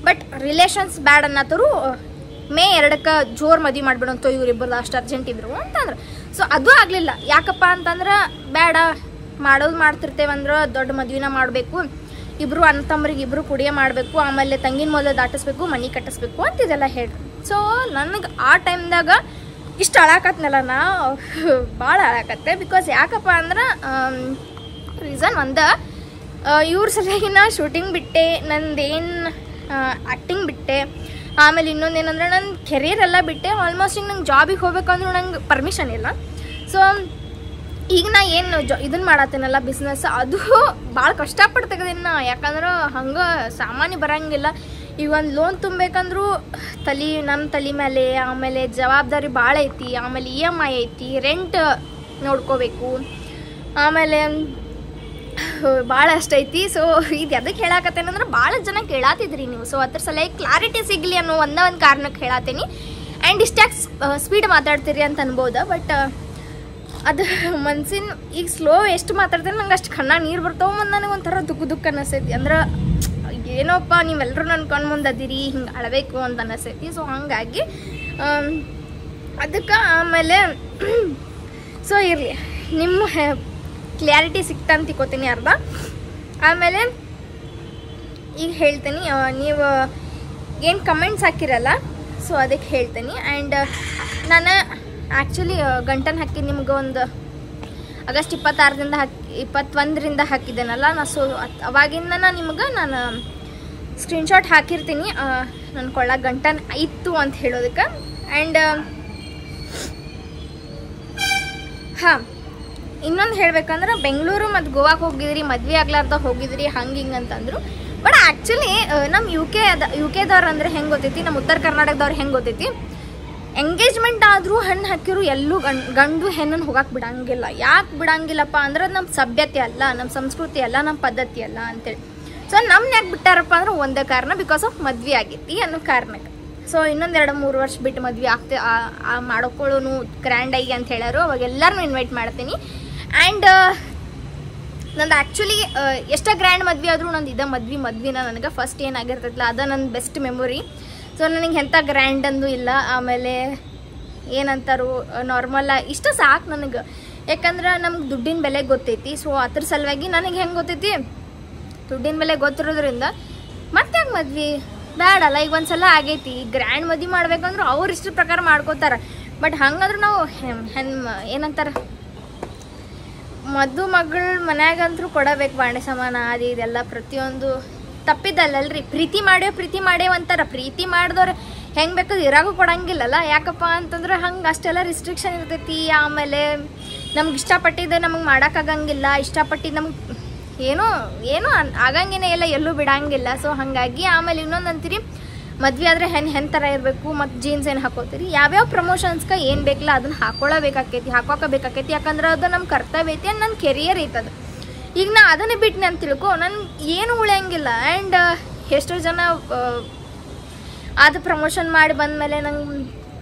ಬಟ್ ರಿಲೇಷನ್ಸ್ ಬ್ಯಾಡ್ ಅನ್ನತ್ತರು. ಮೇ 2ಕ್ಕೆ ಜೋರು ಮದುವೆ ಮಾಡಿಬಿಡಂತೋ ಇವ್ರಿಬ್ಬರು, ಅಷ್ಟು ಅರ್ಜೆಂಟ್ ಇದ್ರು ಅಂತಂದ್ರೆ. ಸೊ ಅದು ಆಗಲಿಲ್ಲ. ಯಾಕಪ್ಪ ಅಂತಂದ್ರೆ, ಬೇಡ ಮಾಡ್ತಿರ್ತೇವಂದ್ರೆ ದೊಡ್ಡ ಮದುವೆನ ಮಾಡಬೇಕು, ಇಬ್ಬರು ಅಣ್ಣ ತಮ್ಮರಿಗೆ ಇಬ್ಬರು ಕುಡಿಯೇ ಮಾಡಬೇಕು, ಆಮೇಲೆ ತಂಗಿನ ಮೊದಲು ದಾಟಿಸ್ಬೇಕು, ಮನೆ ಕಟ್ಟಿಸ್ಬೇಕು ಅಂತಿದೆಲ್ಲ ಹೇಳ್ರಿ. ಸೊ ನನಗೆ ಆ ಟೈಮ್ದಾಗ ಇಷ್ಟು ಅಳಾಕತ್ನಲ್ಲ, ನಾ ಭಾಳ ಅಳಾಕತ್ತೆ. ಬಿಕಾಸ್ ಯಾಕಪ್ಪ ಅಂದ್ರೆ ರೀಸನ್ ಒಂದು, ಇವ್ರ ಸಲುವಾಗಿ ನಾ ಶೂಟಿಂಗ್ ಬಿಟ್ಟೆ, ನಂದೇನು ಆ್ಯಕ್ಟಿಂಗ್ ಬಿಟ್ಟೆ. ಆಮೇಲೆ ಇನ್ನೊಂದೇನಂದ್ರೆ ನನ್ನ ಕೆರಿಯರ್ ಎಲ್ಲ ಬಿಟ್ಟೆ. ಆಲ್ಮೋಸ್ಟ್ ಈಗ ನಂಗೆ ಜಾಬಿಗೆ ಹೋಗ್ಬೇಕಂದ್ರೂ ನಂಗೆ ಪರ್ಮಿಷನ್ ಇಲ್ಲ. ಸೊ ಈಗ ನಾ ಏನು ಇದನ್ನು ಮಾಡತ್ತೀನಲ್ಲ ಬಿಸ್ನೆಸ್, ಅದು ಭಾಳ ಕಷ್ಟಪಟ್ಟು ತೆಗೆದಿನ. ಯಾಕಂದ್ರೆ ಹಂಗೆ ಸಾಮಾನ್ಯ ಬರೋಂಗಿಲ್ಲ. ಈಗ ಒಂದು ಲೋನ್ ತುಂಬಬೇಕಂದ್ರೂ ನಮ್ಮ ತಲೆ ಮೇಲೆ, ಆಮೇಲೆ ಜವಾಬ್ದಾರಿ ಭಾಳ ಐತಿ, ಆಮೇಲೆ EMI ಐತಿ, ರೆಂಟ್ ನೋಡ್ಕೋಬೇಕು, ಆಮೇಲೆ ಭಾಳ ಅಷ್ಟೈತಿ. ಸೊ ಇದು ಎದಕ್ಕೆ ಹೇಳಾಕತ್ತೇನಂದ್ರೆ, ಭಾಳ ಜನ ಕೇಳಾತಿದ್ರಿ ನೀವು. ಸೊ ಅದ್ರ ಸಲುವಾಗಿ ಕ್ಲಾರಿಟಿ ಸಿಗಲಿ ಅನ್ನೋ ಒಂದು ಕಾರಣಕ್ಕೆ ಹೇಳತ್ತೀನಿ. ಆ್ಯಂಡ್ ಇಷ್ಟ್ಯಾಕೆ ಸ್ಪೀಡ್ ಮಾತಾಡ್ತೀರಿ ಅಂತ ಅನ್ಬೋದು. ಬಟ್ ಅದು ಮನ್ಸಿನ ಈಗ ಸ್ಲೋ ಎಷ್ಟು ಮಾತಾಡ್ತೀನಿ ನಂಗೆ ಅಷ್ಟು ಕಣ್ಣ ನೀರು ಬರ್ತಾವೆ. ಮತ್ತು ನನಗೆ ಒಂಥರ ದುಃಖ ಅನ್ನಿಸ್ತೈತಿ. ಅಂದ್ರೆ ಏನೋಪ್ಪ ನೀವೆಲ್ಲರೂ ನನ್ನ ಕಣ್ಣು ಮುಂದೆ ಅದೀರಿ, ಹಿಂಗೆ ಅಳಬೇಕು ಅಂತ ಅನ್ನಿಸ್ತೈತಿ. ಸೊ ಹಾಗಾಗಿ ಅದಕ್ಕೆ ಆಮೇಲೆ ಸೊ ಇರಲಿ, ನಿಮ್ಮ ಕ್ಲಾರಿಟಿ ಸಿಕ್ತಾ ಅಂತ ತಿಳ್ಕೊತೀನಿ ಅರ್ಧ. ಆಮೇಲೆ ಈಗ ಹೇಳ್ತೀನಿ, ನೀವು ಏನು ಕಮೆಂಟ್ಸ್ ಹಾಕಿರಲ್ಲ, ಸೊ ಅದಕ್ಕೆ ಹೇಳ್ತೀನಿ. ಆ್ಯಂಡ್ ನಾನು ಆ್ಯಕ್ಚುಲಿ ಗಂಟನ್ನು ಹಾಕಿದ್ದು ನಿಮ್ಗೆ ಒಂದು ಆಗಸ್ಟ್ 21ರಿಂದ ಹಾಕಿದ್ದೇನಲ್ಲ ನಾ. ಸೊ ಅವಾಗಿಂದ ನಿಮ್ಗೆ ನಾನು ಸ್ಕ್ರೀನ್ಶಾಟ್ ಹಾಕಿರ್ತೀನಿ ನನ್ನ ಕೊಳ್ಳ ಗಂಟನ್ ಇತ್ತು ಅಂತ ಹೇಳೋದಕ್ಕೆ. ಆ್ಯಂಡ್ ಹಾಂ, ಇನ್ನೊಂದು ಹೇಳ್ಬೇಕಂದ್ರೆ ಬೆಂಗಳೂರು ಮತ್ತು ಗೋವಾಕ್ಕೆ ಹೋಗಿದ್ರಿ, ಮದ್ವೆ ಆಗ್ಲಾರ್ದ ಹೋಗಿದ್ರಿ ಹಂಗೆ ಹಿಂಗೆ ಅಂತಂದ್ರು. ಬಟ್ ಆ್ಯಕ್ಚುಲಿ ನಮ್ಮ ಯು ಕೆದವ್ರು ಅಂದರೆ ಹೆಂಗೆ ಗೊತ್ತೈತಿ, ನಮ್ಮ ಉತ್ತರ ಕರ್ನಾಟಕದವ್ರು ಹೆಂಗೆ ಗೊತ್ತೈತಿ, ಎಂಗೇಜ್ಮೆಂಟ್ ಆದರೂ ಹಣ್ಣು ಹಾಕಿರು ಎಲ್ಲೂ ಗಂಡು ಹೆಣ್ಣನ್ನು ಹೋಗಕ್ಕೆ ಬಿಡಂಗಿಲ್ಲ. ಯಾಕೆ ಬಿಡಂಗಿಲ್ಲಪ್ಪ ಅಂದ್ರೆ ಅದು ನಮ್ಮ ಸಭ್ಯತೆ ಅಲ್ಲ, ನಮ್ಮ ಸಂಸ್ಕೃತಿ ಅಲ್ಲ, ನಮ್ಮ ಪದ್ಧತಿ ಅಲ್ಲ ಅಂತೇಳಿ. ಸೊ ನಮ್ನ ಯಾಕೆ ಬಿಟ್ಟಾರಪ್ಪ ಅಂದ್ರೆ ಒಂದೇ ಕಾರಣ, ಬಿಕಾಸ್ ಆಫ್ ಮದ್ವೆ ಆಗೈತಿ ಅನ್ನೋ ಕಾರಣಕ್ಕೆ. ಸೊ ಇನ್ನೊಂದು 2-3 ವರ್ಷ ಬಿಟ್ಟು ಮದ್ವೆ ಮಾಡ್ಕೊಳ್ಳೋನು ಗ್ರ್ಯಾಂಡಾಗಿ ಅಂತ ಹೇಳ್ಯಾರು. ಅವಾಗ ಎಲ್ಲರನ್ನೂ ಇನ್ವೈಟ್ ಮಾಡ್ತೀನಿ. ಆ್ಯಂಡ್ ನಂದು ಆ್ಯಕ್ಚುಲಿ ಎಷ್ಟೋ ಗ್ರ್ಯಾಂಡ್ ಮದ್ವೆ ಆದರೂ ನಂದು ಇದೇ ಮದ್ವಿನ ನನಗೆ ಫಸ್ಟ್ ಏನಾಗಿರ್ತೈತಲ್ಲ ಅದು ನನ್ನ ಬೆಸ್ಟ್ ಮೆಮೊರಿ. ಸೊ ನನಗೆ ಎಂಥ ಗ್ರ್ಯಾಂಡ್ ಅಂದು ಇಲ್ಲ. ಆಮೇಲೆ ಏನಂತಾರು ನಾರ್ಮಲ್ ಇಷ್ಟ ಸಾಕು ನನಗೆ. ಯಾಕಂದ್ರೆ ನಮ್ಗೆ ದುಡ್ಡಿನ ಬೆಲೆ ಗೊತ್ತೈತಿ. ಸೊ ಅದ್ರ ಸಲುವಾಗಿ ನನಗೆ ಹೆಂಗೆ ಗೊತ್ತೈತಿ, ದುಡ್ಡಿನ ಬೆಲೆ ಗೊತ್ತಿರೋದ್ರಿಂದ ಮತ್ತೆ ಹೆಂಗೆ ಮದ್ವೆ ಬೇಡಲ್ಲ. ಈಗ ಒಂದ್ಸಲ ಆಗೈತಿ, ಗ್ರ್ಯಾಂಡ್ ಮದ್ವೆ ಮಾಡ್ಬೇಕಂದ್ರೆ ಅವ್ರು ಇಷ್ಟ ಪ್ರಕಾರ ಮಾಡ್ಕೋತಾರೆ. ಬಟ್ ಹಂಗಂದ್ರೆ ನಾವು ಏನಂತಾರೆ ಮಗಳ ಮನ್ಯಾಗಂತೂ ಕೊಡಬೇಕು ಬಾಂಡೆ ಸಾಮಾನು ಅದು ಇದೆಲ್ಲ ಪ್ರತಿಯೊಂದು ತಪ್ಪಿದ್ದಲ್ಲಲ್ರಿ. ಪ್ರೀತಿ ಮಾಡೇವ್ ಅಂತಾರ. ಪ್ರೀತಿ ಮಾಡಿದವ್ರು ಹೆಂಗೆ ಬೇಕಾದ್ರೆ ಇರಾಗೂ ಕೊಡಂಗಿಲ್ಲಲ್ಲ. ಯಾಕಪ್ಪ ಅಂತಂದ್ರೆ ಹಂಗೆ ಅಷ್ಟೆಲ್ಲ ರಿಸ್ಟ್ರಿಕ್ಷನ್ ಇರ್ತೈತಿ. ಆಮೇಲೆ ನಮ್ಗೆ ಇಷ್ಟಪಟ್ಟಿದ್ದು ನಮಗೆ ಮಾಡೋಕ್ಕಾಗಂಗಿಲ್ಲ, ಇಷ್ಟಪಟ್ಟಿದ್ದು ನಮ್ಗೆ ಏನೂ ಆಗಂಗೇನೆ ಇಲ್ಲ, ಎಲ್ಲೂ ಬಿಡಂಗಿಲ್ಲ. ಸೊ ಹಾಗಾಗಿ ಆಮೇಲೆ ಇನ್ನೊಂದು ಅಂತೀರಿ ಮದ್ವೆ ಆದರೆ ಹೆಣ್ಣು ಥರ ಇರಬೇಕು, ಮತ್ತು ಜೀನ್ಸ್ ಏನು ಹಾಕೋತೀರಿ, ಯಾವ್ಯಾವ ಪ್ರಮೋಷನ್ಸ್ಗೆ ಏನು ಬೇಕಲ್ಲ ಅದನ್ನು ಹಾಕೋಬೇಕಾಕೈತಿ. ಯಾಕಂದ್ರೆ ಅದು ನಮ್ಮ ಕರ್ತವ್ಯ ಐತಿ, ನನ್ನ ಕೆರಿಯರ್ ಐತದು. ಈಗ ನಾ ಅದನ್ನೇ ಬಿಟ್ಟು ನಾನು ತಿಳ್ಕೊ ನನ್ಗೆ ಏನು ಉಳಿಯಂಗಿಲ್ಲ. ಆ್ಯಂಡ್ ಎಷ್ಟೋ ಜನ ಅದು ಪ್ರಮೋಷನ್ ಮಾಡಿ ಬಂದಮೇಲೆ ನಂಗೆ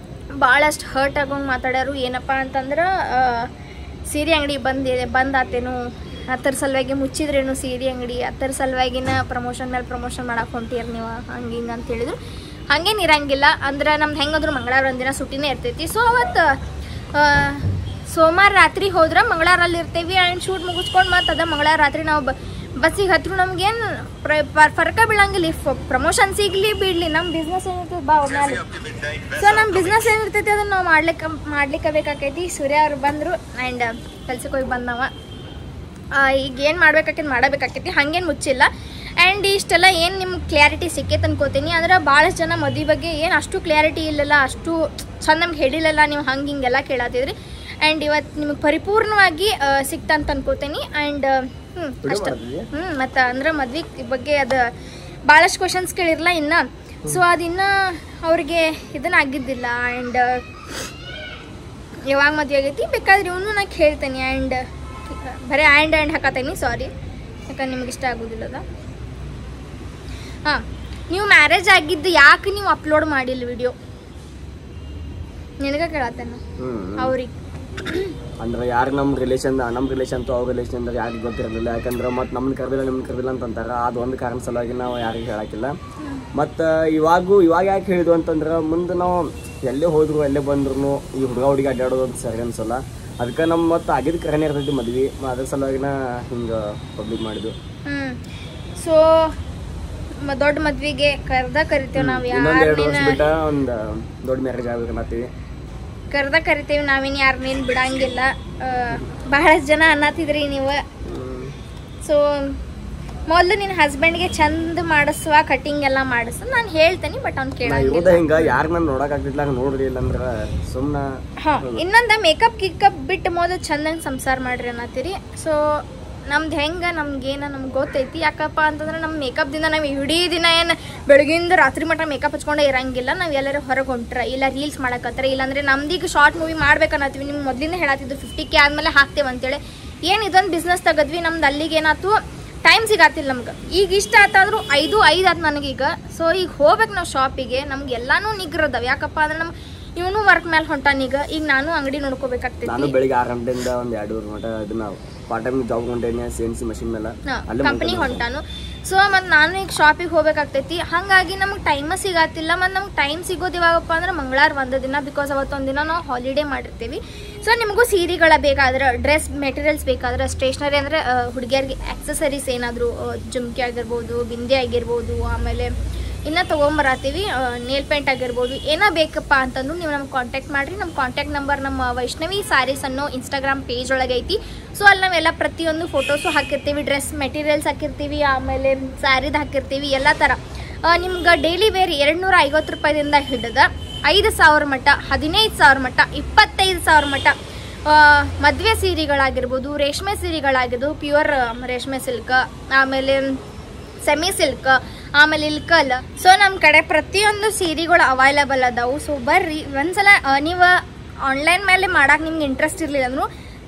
ಭಾಳಷ್ಟು ಹರ್ಟ್ ಆಗೋಂಗೆ ಮಾತಾಡ್ಯಾರು. ಏನಪ್ಪ ಅಂತಂದ್ರೆ ಸೀರೆ ಅಂಗಡಿ ಬಂದಾತೇನು, ಅದ್ರ ಸಲುವಾಗಿ ಮುಚ್ಚಿದ್ರೇನು ಸೀರೆ ಅಂಗಡಿ, ಅದ್ರ ಸಲುವಾಗಿನ ಪ್ರಮೋಷನ್ ಮೇಲೆ ಪ್ರಮೋಷನ್ ಮಾಡಕ್ಕೆ ಹೊಂಟಿರಿ ನೀವು ಹಂಗೆ ಹಿಂಗೆ ಅಂತ ಹೇಳಿದ್ರು. ಹಂಗೇನು ಇರಂಗಿಲ್ಲ. ಅಂದ್ರೆ ನಮ್ದು ಹೆಂಗಾದ್ರು ಮಂಗಳವಾರ ಒಂದಿನ ಸುಟ್ಟಿನೇ ಇರ್ತೈತಿ. ಸೊ ಅವತ್ತು ಸೋಮವಾರ ರಾತ್ರಿ ಹೋದ್ರೆ ಮಂಗಳವಾರಲ್ಲಿ ಇರ್ತೇವಿ. ಆ್ಯಂಡ್ ಶೂಟ್ ಮುಗಿಸ್ಕೊಂಡು ಮತ್ತೆ ಅದ ಮಂಗಳವಾರ ರಾತ್ರಿ ನಾವು ಬಸ್ಸಿಗೆ ಹತ್ರು ನಮ್ಗೇನು ಫರ್ಕ ಬೀಳಂಗಿಲ್ಲ. ಪ್ರಮೋಷನ್ ಸಿಗಲಿ ಬಿಡಲಿ, ನಮ್ಮ ಬಿಸ್ನೆಸ್ ಏನಿರ್ತೈತೆ ಬಾ ಮೇಲೆ. ಸೊ ನಮ್ಮ ಬಿಸ್ನೆಸ್ ಏನಿರ್ತೈತಿ ಅದನ್ನು ನಾವು ಮಾಡ್ಲಿಕ್ಕೆ ಬೇಕಾಕೈತಿ. ಸೂರ್ಯ ಅವ್ರು ಬಂದರು ಆ್ಯಂಡ್ ಕೆಲ್ಸಕ್ಕೆ ಹೋಗಿ ಬಂದವ. ಈಗ ಏನು ಮಾಡಬೇಕಾಕೈತಿ. ಹಂಗೇನು ಮುಚ್ಚಿಲ್ಲ. ಆ್ಯಂಡ್ ಇಷ್ಟೆಲ್ಲ ಏನು ನಿಮ್ಗೆ ಕ್ಲಾರಿಟಿ ಸಿಕ್ಕೈತೆ ಅನ್ಕೋತೀನಿ. ಅಂದ್ರೆ ಭಾಳಷ್ಟು ಜನ ಮದುವೆ ಬಗ್ಗೆ ಏನು ಅಷ್ಟು ಕ್ಲಾರಿಟಿ ಇಲ್ಲಲ್ಲ, ಅಷ್ಟು ಚಂದ ನಮ್ಗೆ ಹೇಳಿಲ್ಲಲ್ಲ, ನೀವು ಹಂಗೆ ಹಿಂಗೆಲ್ಲ ಕೇಳತ್ತಿದ್ರಿ. ಆ್ಯಂಡ್ ಇವತ್ತು ನಿಮಗೆ ಪರಿಪೂರ್ಣವಾಗಿ ಸಿಕ್ತಂತ ಅನ್ಕೋತೀನಿ. ಆ್ಯಂಡ್ ಅಷ್ಟೇ. ಮತ್ತು ಅಂದ್ರೆ ಮದ್ವೆ ಬಗ್ಗೆ ಅದು ಭಾಳಷ್ಟು ಕ್ವಶನ್ಸ್ ಕೇಳಿರಲ್ಲ ಇನ್ನು. ಸೊ ಅದಿನ್ನು ಅವ್ರಿಗೆ ಇದನ್ನು ಆಗಿದ್ದಿಲ್ಲ. ಆ್ಯಂಡ್ ಯಾವಾಗ ಮದುವೆ ಆಗೈತಿ ಬೇಕಾದ್ರೆ ಇವನು ನಾನು ಹೇಳ್ತೇನೆ. ಆ್ಯಂಡ್ ಬರೀ ಆ್ಯಂಡ್ ಹಾಕತ್ತೇನಿ, ಸಾರಿ, ಯಾಕಂದ್ರೆ ನಿಮ್ಗೆ ಇಷ್ಟ ಆಗೋದಿಲ್ಲದ. ಹಾಂ, ನೀವು ಮ್ಯಾರೇಜ್ ಆಗಿದ್ದು ಯಾಕೆ ನೀವು ಅಪ್ಲೋಡ್ ಮಾಡಿಲ್ಲ ವಿಡಿಯೋ ನಿನಗೆ ಕೇಳತ್ತೇನೆ ಅವ್ರಿಗೆ. ಅಂದ್ರೆ ಯಾರು ನಮ್ಮ ರಿಲೇಷನ್ ತು ಅವ್ರ ರಿಲೇಷನ್ ಅಂದ್ರೆ ಯಾರಿಗೆ ಗೊತ್ತಿರಲಿಲ್ಲ. ಯಾಕಂದ್ರೆ ಮತ್ತು ನಮ್ಮನ್ನ ಕರೆದಿಲ್ಲ ಅಂತಂತಾರೆ. ಅದು ಒಂದು ಕಾರಣ ಸಲುವಾಗಿ ನಾವು ಯಾರಿಗೆ ಹೇಳಾಕಿಲ್ಲ. ಮತ್ತು ಇವಾಗ ಯಾಕೆ ಹೇಳಿದ್ವು ಅಂತಂದ್ರೆ ಮುಂದೆ ನಾವು ಎಲ್ಲೇ ಹೋದ್ರು ಎಲ್ಲೇ ಬಂದ್ರು ಈ ಹುಡುಗ ಅಡ್ಡಾಡೋದು ಸರಿ ಅನ್ಸಲ್ಲ. ಅದಕ್ಕೆ ನಮ್ಮ ಮತ್ತು ಆಗಿದ್ದು ಕರೆನೇ ಇರ್ತೈತಿ ಮದ್ವೆ, ಅದ್ರ ಸಲುವಾಗಿನ ಹಿಂಗೆ ಪಬ್ಲಿಕ್ ಮಾಡಿದ್ವಿ. ಸೊ ದೊಡ್ಡ ಮದ್ವೆಗೆ ಕರಿತೇವೆ ನಾವು. ಒಂದು ದೊಡ್ಡ ಮ್ಯಾರೇಜ್ ಆಗ್ಬೇಕನ್ನತ್ತೀವಿ, ಕರಿತೇವೆ ನಾವೇನು ಯಾರನ್ನೇನು ಬಿಡಂಗಿಲ್ಲ. ಬಹಳಷ್ಟು ಜನ ಅನ್ನತ್ತಿದ್ರಿ ನೀವು. ಸೊ ಮೊದಲು ನಿನ್ನ ಹಸ್ಬೆಂಡ್ಗೆ ಚಂದ ಮಾಡಿಸುವ ಕಟಿಂಗ್ ಎಲ್ಲ ಮಾಡಿಸು ನಾನು ಹೇಳ್ತೇನೆ. ಬಟ್ ಅವ್ನು ಕೇಳೋದು ಹಿಂಗೆ ಯಾರು ನಾನು ನೋಡೋಕ್ಕಾಗ್ತಿಲ್ಲ, ಹಂಗೆ ನೋಡ್ರಿ ಇಲ್ಲಂದ್ರೆ ಸುಮ್ಮನೆ. ಹಾಂ, ಇನ್ನೊಂದು ಮೇಕಪ್ ಕಿಕ್ಕಪ್ ಬಿಟ್ಟು ಮೊದಲು ಚಂದಂಗೆ ಸಂಸಾರ ಮಾಡ್ರಿ ಅನ್ನತ್ತೀರಿ. ಸೊ ನಮ್ದು ಹೆಂಗೆ ನಮ್ಗೇನು ನಮ್ಗೆ ಗೊತ್ತೈತಿ. ಯಾಕಪ್ಪ ಅಂತಂದ್ರೆ ನಮ್ಮ ಮೇಕಪ್ದಿಂದ ನಾವು ಇಡೀ ದಿನ ಏನು ಬೆಳಗಿಂದ ರಾತ್ರಿ ಮಟ್ಟ ಮೇಕಪ್ ಹಚ್ಕೊಂಡೇ ಇರಂಗಿಲ್ಲ. ನಾವು ಎಲ್ಲರೂ ಹೊರಗೆ ಹೊಂಟ್ರೆ ಇಲ್ಲ ರೀಲ್ಸ್ ಮಾಡಕತ್ತಾರೆ, ಇಲ್ಲಾಂದರೆ ನಮ್ದೀಗ ಶಾರ್ಟ್ ಮೂವಿ ಮಾಡ್ಬೇಕನ್ನತ್ತೀವಿ. ನಿಮ್ಗೆ ಮೊದಲಿಂದ ಹೇಳತ್ತಿದ್ದು 50K ಆದಮೇಲೆ ಹಾಕ್ತೇವೆ ಅಂತೇಳಿ. ಏನು ಇದೊಂದು ಬಿಸ್ನೆಸ್ ತೆಗದ್ವಿ, ನಮ್ದು ಅಲ್ಲಿಗೆ ಏನಾಯ್ತು ಟೈಮ್ ಸಿಗತ್ತಿಲ್ಲ ನಮ್ಗೆ. ಈಗ ಇಷ್ಟ ಆತಾದ್ರೂ 5 ಆಯ್ತು ನನಗೀಗ. ಸೊ ಈಗ ಹೋಗ್ಬೇಕು ನಾವು ಶಾಪಿಗೆ. ನಮ್ಗೆ ಎಲ್ಲಾನು ನಿಗ್ರದವ. ಯಾಕಪ್ಪ ಅಂದ್ರೆ ನಮ್ಮ ಇವನು ವರ್ಕ್ ಮೇಲೆ ಹೊಂಟಾನೀಗ. ಈಗ ನಾನು ಅಂಗಡಿ ನೋಡ್ಕೋಬೇಕಾಗ್ತೈತಿ. ನಾನು ಬೆಳಿಗ್ಗೆ 6 ಗಂಟೆಯಿಂದ ಒಂದು 2 ಗಂಟೆ ಇದನ್ನ ಪಾರ್ಟ್ ಟೈಮ್ ಜಾಬ್ ಹೊಂಟೇನಿ, CNC ಮಷಿನ್ ಮೇಲೆ ಕಂಪನಿ ಹೊಂಟಾನು. ಸೊ ಮತ್ತು ನಾನು ಈಗ ಶಾಪಿಗೆ ಹೋಗ್ಬೇಕಾಗ್ತೈತಿ. ಹಾಗಾಗಿ ನಮ್ಗೆ ಟೈಮ ಸಿಗತ್ತಿಲ್ಲ. ಮತ್ತು ನಮ್ಗೆ ಟೈಮ್ ಸಿಗೋದು ಇವಾಗಪ್ಪ ಅಂದ್ರೆ ಮಂಗಳವಾರ ಒಂದು ದಿನ, ಬಿಕಾಸ್ ಅವತ್ತೊಂದಿನ ನಾವು ಹಾಲಿಡೇ ಮಾಡಿರ್ತೀವಿ. ಸೊ ನಿಮಗೂ ಸೀರೆಗಳ ಬೇಕಾದ್ರೆ, ಡ್ರೆಸ್ ಮೆಟೀರಿಯಲ್ಸ್ ಬೇಕಾದ್ರೆ, ಸ್ಟೇಷ್ನರಿ ಅಂದರೆ ಹುಡುಗಿಯರಿಗೆ ಆಕ್ಸೆಸರೀಸ್ ಏನಾದರೂ ಜುಮ್ಕಿ ಆಗಿರ್ಬೋದು, ಬಿಂದಿ ಆಗಿರ್ಬೋದು, ಆಮೇಲೆ ಇನ್ನು ತೊಗೊಂಬರತ್ತೀವಿ ನೇಲ್ ಪೇಂಟ್ ಆಗಿರ್ಬೋದು, ಏನೋ ಬೇಕಪ್ಪ ಅಂತಂದು ನೀವು ನಮ್ಗೆ ಕಾಂಟ್ಯಾಕ್ಟ್ ಮಾಡಿರಿ. ನಮ್ಮ ಕಾಂಟ್ಯಾಕ್ಟ್ ನಂಬರ್ ನಮ್ಮ ವೈಷ್ಣವಿ ಸ್ಯಾರೀಸ್ ಅನ್ನೋ ಇನ್ಸ್ಟಾಗ್ರಾಮ್ ಪೇಜ್ ಒಳಗೆ ಐತಿ. ಸೊ ಅಲ್ಲಿ ನಾವೆಲ್ಲ ಪ್ರತಿಯೊಂದು ಫೋಟೋಸು ಹಾಕಿರ್ತೀವಿ, ಡ್ರೆಸ್ ಮೆಟೀರಿಯಲ್ಸ್ ಹಾಕಿರ್ತೀವಿ, ಆಮೇಲೆ ಸ್ಯಾರಿದು ಹಾಕಿರ್ತೀವಿ, ಎಲ್ಲ ಥರ. ನಿಮ್ಗೆ ಡೈಲಿ ವೇರ್ 250 ರೂಪಾಯಿದಿಂದ ಹಿಡಿದ 5,000 ಮಟ್ಟ, 15,000 ಮಟ್ಟ, 25,000 ಮಟ್ಟ ಮದುವೆ ಸೀರೆಗಳಾಗಿರ್ಬೋದು, ರೇಷ್ಮೆ ಸೀರೆಗಳಾಗಿರ್ಬೋದು, ಪ್ಯೂರ್ ರೇಷ್ಮೆ ಸಿಲ್ಕ್, ಆಮೇಲೆ ಸೆಮಿ ಸಿಲ್ಕ್, ಆಮೇಲೆ ಇಲ್ಕಲ್. ಸೊ ನಮ್ಮ ಕಡೆ ಪ್ರತಿಯೊಂದು ಸೀರೆಗಳು ಅವೈಲೇಬಲ್ ಅದಾವು. ಸೊ ಬರ್ರಿ ಒಂದ್ಸಲ ನೀವು ಆನ್ಲೈನ್ ಮೇಲೆ ಮಾಡಕ್ಕೆ ನಿಮ್ಗೆ ಇಂಟ್ರೆಸ್ಟ್ ಇರಲಿಲ್ಲ ಅಂದ್ರೂ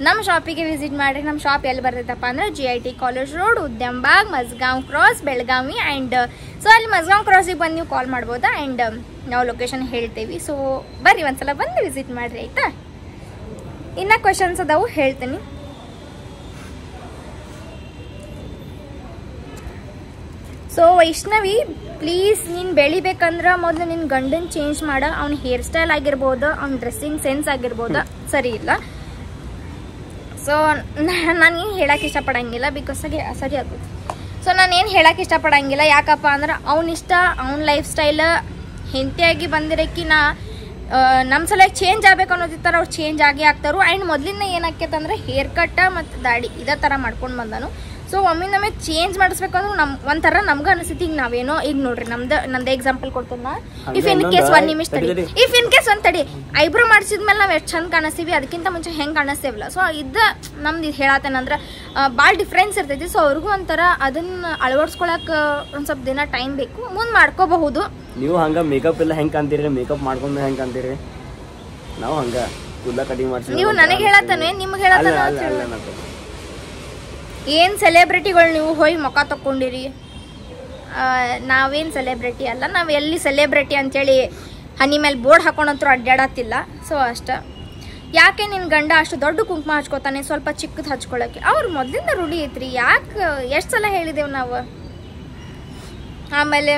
ನಮ್ಮ ಶಾಪಿಗೆ ವಿಸಿಟ್ ಮಾಡಿರಿ. ನಮ್ಮ ಶಾಪ್ ಎಲ್ಲಿ ಬರ್ತೈತಪ್ಪ ಅಂದ್ರೆ GIT college road, Udyambag, Masgaon cross, Belagavi. And so ಅಲ್ಲಿ ಮಸ್ಗಾಂವ್ ಕ್ರಾಸಿಗೆ ಬಂದು ನೀವು ಕಾಲ್ ಮಾಡ್ಬೋದಾ. ಆ್ಯಂಡ್ ನಾವು ಲೊಕೇಶನ್ ಹೇಳ್ತೇವೆ. ಸೊ ಬರ್ರಿ ಒಂದ್ಸಲ ಬಂದು ವಿಸಿಟ್ ಮಾಡಿರಿ ಆಯ್ತಾ. ಇನ್ನು ಕ್ವೆಶನ್ಸ್ ಅದಾವು ಹೇಳ್ತೀನಿ. ಸೊ ವೈಷ್ಣವಿ, ಪ್ಲೀಸ್ ನೀನು ಬೆಳಿಬೇಕಂದ್ರೆ ಮೊದಲು ನಿನ್ನ ಗಂಡನ್ ಚೇಂಜ್ ಮಾಡ. ಅವ್ನ ಹೇರ್ ಸ್ಟೈಲ್ ಆಗಿರ್ಬೋದು, ಅವ್ನ ಡ್ರೆಸ್ಸಿಂಗ್ ಸೆನ್ಸ್ ಆಗಿರ್ಬೋದು ಸರಿ ಇಲ್ಲ. ಸೊ ನಾನೇನು ಹೇಳಕ್ಕೆ ಇಷ್ಟಪಡಂಗಿಲ್ಲ, ಬಿಕಾಸ್ ಸರಿ ಆಗುತ್ತೆ. ಸೊ ನಾನೇನು ಹೇಳಕ್ಕೆ ಇಷ್ಟಪಡಂಗಿಲ್ಲ, ಯಾಕಪ್ಪ ಅಂದ್ರೆ ಅವ್ನಿಷ್ಟ, ಅವ್ನ ಲೈಫ್ ಸ್ಟೈಲ್ ಹೆಂಡತಿಯಾಗಿ ಬಂದಿರೋಕ್ಕಿ ನಮ್ಮ ಸಲ ಚೇಂಜ್ ಆಗ್ಬೇಕು ಅನ್ನೋದಿತ್ತಾರ ಅವ್ರು ಚೇಂಜ್ ಆಗಿ ಆಗ್ತಾರು. ಆ್ಯಂಡ್ ಮೊದಲಿಂದ ಏನಾಕೈತಂದ್ರೆ ಹೇರ್ ಕಟ್ಟ ಮತ್ತು ದಾಡಿ ಇದೇ ಥರ ಮಾಡ್ಕೊಂಡು ಬಂದನು. ಸೊ ಒಮ್ಮೆ ನಮಗೆ ಚೇಂಜ್ ಮಾಡಿಸ್ಬೇಕಂದ್ರೆ ಒಂಥರ ನಮ್ಗೆ ಅನಿಸ್ತೈತಿ. ಈಗ ನಾವೇನೋ ಈಗ ನೋಡ್ರಿ ನಂದು ಎಕ್ಸಾಂಪಲ್ ಕೊಡ್ತೀನಿ ನಾ. ಇಫ್ ಇನ್ ಕೇಸ್ ಒಂದು ನಿಮಿಷ ತಡಿ, ಇಫ್ ಇನ್ ಕೇಸ್ ಒಂದು ತಡಿ, ಐಬ್ರೋ ಮಾಡಿಸಿದ್ಮೇಲೆ ನಾವು ಎಷ್ಟು ಚಂದ ಕಾಣಿಸ್ತೀವಿ, ಅದಕ್ಕಿಂತ ಮುಂಚೆ ಹೆಂಗೆ ಕಾಣಿಸ್ತೇವಲ್ಲ. ಸೊ ಇದು ನಮ್ದು ಹೇಳತ್ತೇನಂದ್ರೆ ಭಾಳ ಡಿಫ್ರೆನ್ಸ್ ಇರ್ತೈತಿ. ಸೊ ಅವ್ರಿಗೂ ಒಂಥರ ಅದನ್ನ ಅಳವಡಿಸ್ಕೊಳಕ್ಕೆ ಒಂದು ಸ್ವಲ್ಪ ದಿನ ಟೈಮ್ ಬೇಕು, ಮುಂದೆ ಮಾಡ್ಕೋಬಹುದು. ನೀವು ಹಂಗೆ ಮೇಕಪ್ ಎಲ್ಲ ಹೆಂಗೆ ಕಾಣ್ತೀರಿ, ಮೇಕಪ್ ಮಾಡ್ಕೊಂಡು ಹೆಂಗೆ ಕಾಣ್ತೀರಿ? ನಾವು ಹಂಗೆ ಕೂದಲ ಕಟಿಂಗ್ ಮಾಡ್ತೀವಿ. ನೀವು ನನಗೆ ಹೇಳತ್ತಾನೆ, ನಿಮ್ಗೆ ಹೇಳತ್ತಾನ. ಏನು ಸೆಲೆಬ್ರಿಟಿಗಳು ನೀವು ಹೋಗಿ ಮುಖ ತಕ್ಕೊಂಡಿರಿ? ನಾವೇನು ಸೆಲೆಬ್ರಿಟಿ ಅಲ್ಲ, ನಾವು ಎಲ್ಲಿ ಸೆಲೆಬ್ರಿಟಿ ಅಂತೇಳಿ ಹನಿ ಮೇಲೆ ಬೋರ್ಡ್ ಹಾಕೊಂಡಂತೂ ಅಡ್ಡಾಡತ್ತಿಲ್ಲ. ಸೊ ಅಷ್ಟ. ಯಾಕೆ ನಿನ್ನ ಗಂಡ ಅಷ್ಟು ದೊಡ್ಡ ಕುಂಕುಮ ಹಚ್ಕೋತಾನೆ, ಸ್ವಲ್ಪ ಚಿಕ್ಕದು ಹಚ್ಕೊಳಕ್ಕೆ? ಅವ್ರು ಮೊದಲಿಂದ ರೂಢಿ ಐತ್ರಿ. ಯಾಕೆ ಎಷ್ಟು ಸಲ ಹೇಳಿದೆವು ನಾವು. ಆಮೇಲೆ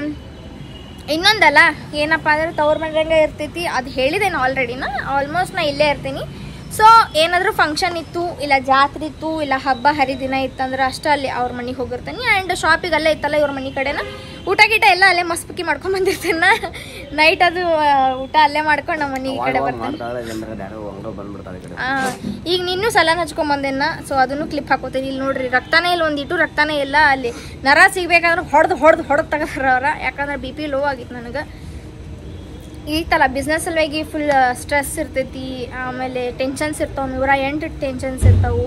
ಇನ್ನೊಂದಲ್ಲ ಏನಪ್ಪ ಅಂದ್ರೆ ತವ್ರ ಮನೆಗೆ ಇರ್ತೈತಿ, ಅದು ಹೇಳಿದ್ದೇನೆ ಆಲ್ರೆಡಿನ. ಆಲ್ಮೋಸ್ಟ್ ನಾ ಇಲ್ಲೇ ಇರ್ತೀನಿ. ಸೊ ಏನಾದರೂ ಫಂಕ್ಷನ್ ಇತ್ತು, ಇಲ್ಲ ಜಾತ್ರೆ ಇತ್ತು, ಇಲ್ಲ ಹಬ್ಬ ಹರಿದಿನ ಇತ್ತಂದ್ರೆ ಅಷ್ಟೇ ಅಲ್ಲಿ ಅವ್ರ ಮನೆಗೆ ಹೋಗಿರ್ತೀನಿ. ಆ್ಯಂಡ್ ಶಾಪಿಗೆ ಅಲ್ಲೇ ಇತ್ತಲ್ಲ ಇವ್ರ ಮನೆ ಕಡೆನ ಊಟ ಗೀಟ ಎಲ್ಲ ಅಲ್ಲೇ ಮಸ್ಪಕ್ಕಿ ಮಾಡ್ಕೊಂಡು ಬಂದಿರ್ತೀನಿ. ನೈಟ್ ಅದು ಊಟ ಅಲ್ಲೇ ಮಾಡ್ಕೊಂಡು ನಮ್ಮ ಮನೆ ಕಡೆ ಬರ್ತೀನಿ. ಈಗ ನಿನ್ನೂ ಸಲಾನ್ ಹಚ್ಕೊಂಬಂದೇನ. ಸೊ ಅದನ್ನು ಕ್ಲಿಪ್ ಹಾಕೋತೀನಿ. ಇಲ್ಲಿ ನೋಡ್ರಿ, ರಕ್ತನೇ ಇಲ್ಲ, ಒಂದಿಟ್ಟು ರಕ್ತನೇ ಇಲ್ಲ. ಅಲ್ಲಿ ನರ ಸಿಗ್ಬೇಕಾದ್ರೆ ಹೊಡೆದು ತೆಗದ್ರ ಅವ್ರ. ಯಾಕಂದ್ರೆ BP ಲೋ ಆಗಿತ್ತು ನನಗೆ. ಈತಲ್ಲ ಬಿಸ್ನೆಸ್ ಸಲುವಾಗಿ ಫುಲ್ ಸ್ಟ್ರೆಸ್ ಇರ್ತೈತಿ, ಆಮೇಲೆ ಟೆನ್ಷನ್ಸ್ ಇರ್ತಾವೆ, 108 ಟೆನ್ಷನ್ಸ್ ಇರ್ತಾವೆ.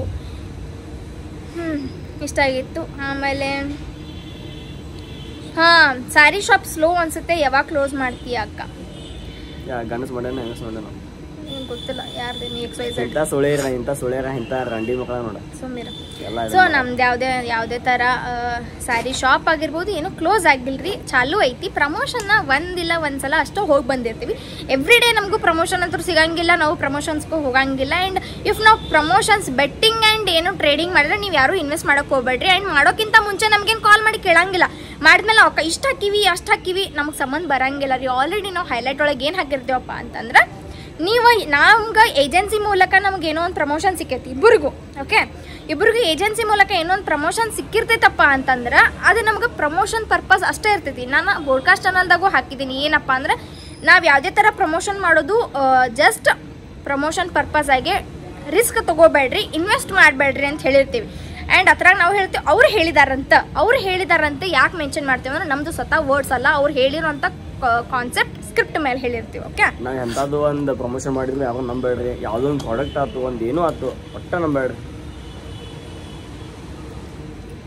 ಇಷ್ಟ ಆಗಿತ್ತು. ಆಮೇಲೆ ಹಾಂ, ಸ್ಯಾರಿ ಶಾಪ್ ಸ್ಲೋ ಅನ್ಸುತ್ತೆ, ಯಾವಾಗ ಕ್ಲೋಸ್ ಮಾಡ್ತೀಯ ಅಕ್ಕ? ಗಣಸ್ ಮಾಡ್ಯಾನ ಹೆಂಗಸ್ ಮಾಡ್ಯಾನ ಗೊತ್ತಿಲ್ಲ ಯಾರ್ದೇನು XYZ ಇಂಥ ರಂಡಿ ಮಕ್ಕಳ ನೋಡ ಸುಮ್ಮೀರ. ಸೊ ನಮ್ದು ಯಾವುದೇ ಥರ ಸ್ಯಾರಿ ಶಾಪ್ ಆಗಿರ್ಬೋದು ಏನು ಕ್ಲೋಸ್ ಆಗಿಲ್ರಿ, ಚಾಲೂ ಐತಿ. ಪ್ರಮೋಷನ್ನ ಒಂದಿಲ್ಲ ಒಂದ್ಸಲ ಅಷ್ಟು ಹೋಗಿ ಬಂದಿರ್ತೀವಿ. ಎವ್ರಿ ಡೇ ನಮಗೂ ಪ್ರಮೋಷನ್ ಅಂತೂ ಸಿಗಂಗಿಲ್ಲ, ನಾವು ಪ್ರಮೋಷನ್ಸ್ಗೂ ಹೋಗಂಗಿಲ್ಲ. ಆ್ಯಂಡ್ ಇಫ್ ನಾವು ಪ್ರಮೋಷನ್ಸ್ ಬೆಟ್ಟಿಂಗ್ ಆ್ಯಂಡ್ ಏನು ಟ್ರೇಡಿಂಗ್ ಮಾಡಿದ್ರೆ ನೀವು ಯಾರು ಇನ್ವೆಸ್ಟ್ ಮಾಡೋಕೆ ಹೋಗ್ಬೇಡ್ರಿ. ಆ್ಯಂಡ್ ಮಾಡೋಕ್ಕಿಂತ ಮುಂಚೆ ನಮಗೇನು ಕಾಲ್ ಮಾಡಿ ಕೇಳಂಗಿಲ್ಲ. ಮಾಡಿದ್ಮೇಲೆ ಅವಕ್ಕ ಇಷ್ಟು ಹಾಕಿವಿ ಅಷ್ಟು ಹಾಕಿವಿ ನಮಗೆ ಸಂಬಂಧ ಬರಂಗಿಲ್ಲ ರೀ. ಆಲ್ರೆಡಿ ನಾವು ಹೈಲೈಟ್ ಒಳಗೆ ಏನು ಹಾಕಿರ್ತೀವಪ್ಪ ಅಂತಂದ್ರೆ, ನೀವು ನಮ್ಗೆ ಏಜೆನ್ಸಿ ಮೂಲಕ ನಮ್ಗೆ ಏನೋ ಒಂದು ಪ್ರಮೋಷನ್ ಸಿಕ್ಕೈತಿ ಇಬ್ಬರಿಗೂ. ಓಕೆ, ಇಬ್ಬರಿಗೂ ಏಜೆನ್ಸಿ ಮೂಲಕ ಏನೋ ಒಂದು ಪ್ರಮೋಷನ್ ಸಿಕ್ಕಿರ್ತೈತಪ್ಪ ಅಂತಂದ್ರೆ ಅದು ನಮ್ಗೆ ಪ್ರಮೋಷನ್ ಪರ್ಪಸ್ ಅಷ್ಟೇ ಇರ್ತೈತಿ. ನಾನು ಬೋಡ್ಕಾಸ್ಟ್ ಚಾನಲ್ದಾಗೂ ಹಾಕಿದ್ದೀನಿ. ಏನಪ್ಪ ಅಂದ್ರೆ, ನಾವು ಯಾವುದೇ ಥರ ಪ್ರಮೋಷನ್ ಮಾಡೋದು ಜಸ್ಟ್ ಪ್ರಮೋಷನ್ ಪರ್ಪಸ್ ಆಗಿ ರಿಸ್ಕ್ ತೊಗೋಬೇಡ್ರಿ, ಇನ್ವೆಸ್ಟ್ ಮಾಡಬೇಡ್ರಿ ಅಂತ ಹೇಳಿರ್ತೀವಿ. ಆ್ಯಂಡ್ ಅದ್ರಾಗ ನಾವು ಹೇಳ್ತೀವಿ ಅವ್ರು ಹೇಳಿದಾರಂತೆ ಯಾಕೆ ಮೆನ್ಷನ್ ಮಾಡ್ತೀವಿ ಅಂದ್ರೆ ನಮ್ಮದು ಸ್ವತಃ ವರ್ಡ್ಸ್ ಅಲ್ಲ, ಅವ್ರು ಹೇಳಿರೋಂಥ ಕಾನ್ಸೆಪ್ಟ್ ಸ್ಕ್ರಿಪ್ಟ್ ಮೇಲೆ ಹೇಳಿರ್ತೀವಿ. ಓಕೆ, ನಾವು ಎಂಥದ್ದು ಒಂದು ಪ್ರಮೋಷನ್ ಮಾಡಿದ್ವಿ ಯಾರು ನಂಬೇಡ್ರಿ. ಯಾವುದೋ ಒಂದು ಪ್ರಾಡಕ್ಟ್ ಆಯ್ತು, ಒಂದು ಏನೂ ಆಯ್ತು, ಒಟ್ಟ ನಂಬೇಡ್ರಿ.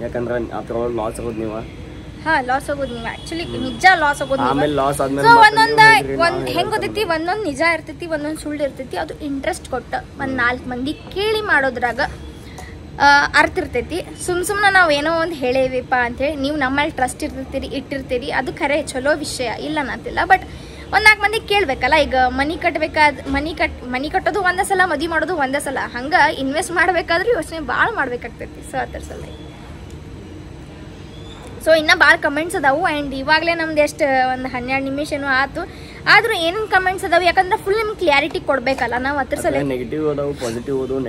ಯಾಕಂದ್ರೆ ಅದ್ರೊಳಗೆ ಲಾಸ್ ಆಗೋದು ನೀವು. ಲಾಸ್ ಆಗೋದು ನೀವು ಆ್ಯಕ್ಚುಲಿ ನಿಜ ಲಾಸ್ ಆಗೋದು. ಆಮೇಲೆ ಲಾಸ್ ಆದ್ಮೇಲೆ ಹೆಂಗೆ ಗೊತ್ತೈತಿ, ಒಂದೊಂದು ನಿಜ ಇರ್ತೈತಿ, ಒಂದೊಂದು ಸುಳ್ಳು ಇರ್ತೈತಿ. ಅದು ಇಂಟ್ರೆಸ್ಟ್ ಕೊಟ್ಟು ಒಂದು 4 ಮಂದಿ ಕೇಳಿ ಮಾಡೋದ್ರಾಗ ಅರ್ಥ ಇರ್ತೈತಿ. ಸುಮ್ಮನೆ ನಾವು ಏನೋ ಒಂದು ಹೇಳೇವಿಪ್ಪ ಅಂಥೇಳಿ ನೀವು ನಮ್ಮಲ್ಲಿ ಟ್ರಸ್ಟ್ ಇಟ್ಟಿರ್ತೀರಿ, ಅದು ಖರೆ ಚಲೋ ವಿಷಯ ಇಲ್ಲ ಅನ್ನತ್ತಿಲ್ಲ. ಬಟ್ ಒಂದು 4 ಮಂದಿ ಕೇಳಬೇಕಲ್ಲ. ಈಗ ಮನಿ ಕಟ್ಟೋದು ಒಂದೇ ಸಲ, ಮದುವೆ ಮಾಡೋದು ಒಂದೇ ಸಲ. ಹಂಗೆ ಇನ್ವೆಸ್ಟ್ ಮಾಡಬೇಕಾದ್ರೆ ಯೋಚನೆ ಭಾಳ ಮಾಡ್ಬೇಕಾಗ್ತೈತಿ. ಸೊ ಅದ್ರ ಸಲ ಸೊ ಇನ್ನೂ ಭಾಳ ಕಮೆಂಟ್ಸ್ ಅದಾವು. ಆ್ಯಂಡ್ ಇವಾಗಲೇ ನಮ್ದು ಎಷ್ಟು ಒಂದು 12 ನಿಮಿಷ ಏನೋ ಆಯ್ತು. ಆದ್ರೂ ಏನೇನು ಕಮೆಂಟ್ಸ್ ಅದಾವೆ, ಯಾಕಂದ್ರೆ ಫುಲ್ ನಿಮ್ಗೆ ಕ್ಲಾರಿಟಿ ಕೊಡ್ಬೇಕಲ್ಲ ನಾವು. ಅದ್ರ ಸಲ ನೆಗೆಟಿವ್ ಅದಾವು, ಪಾಸಿಟಿವ್ ಅದಾವು.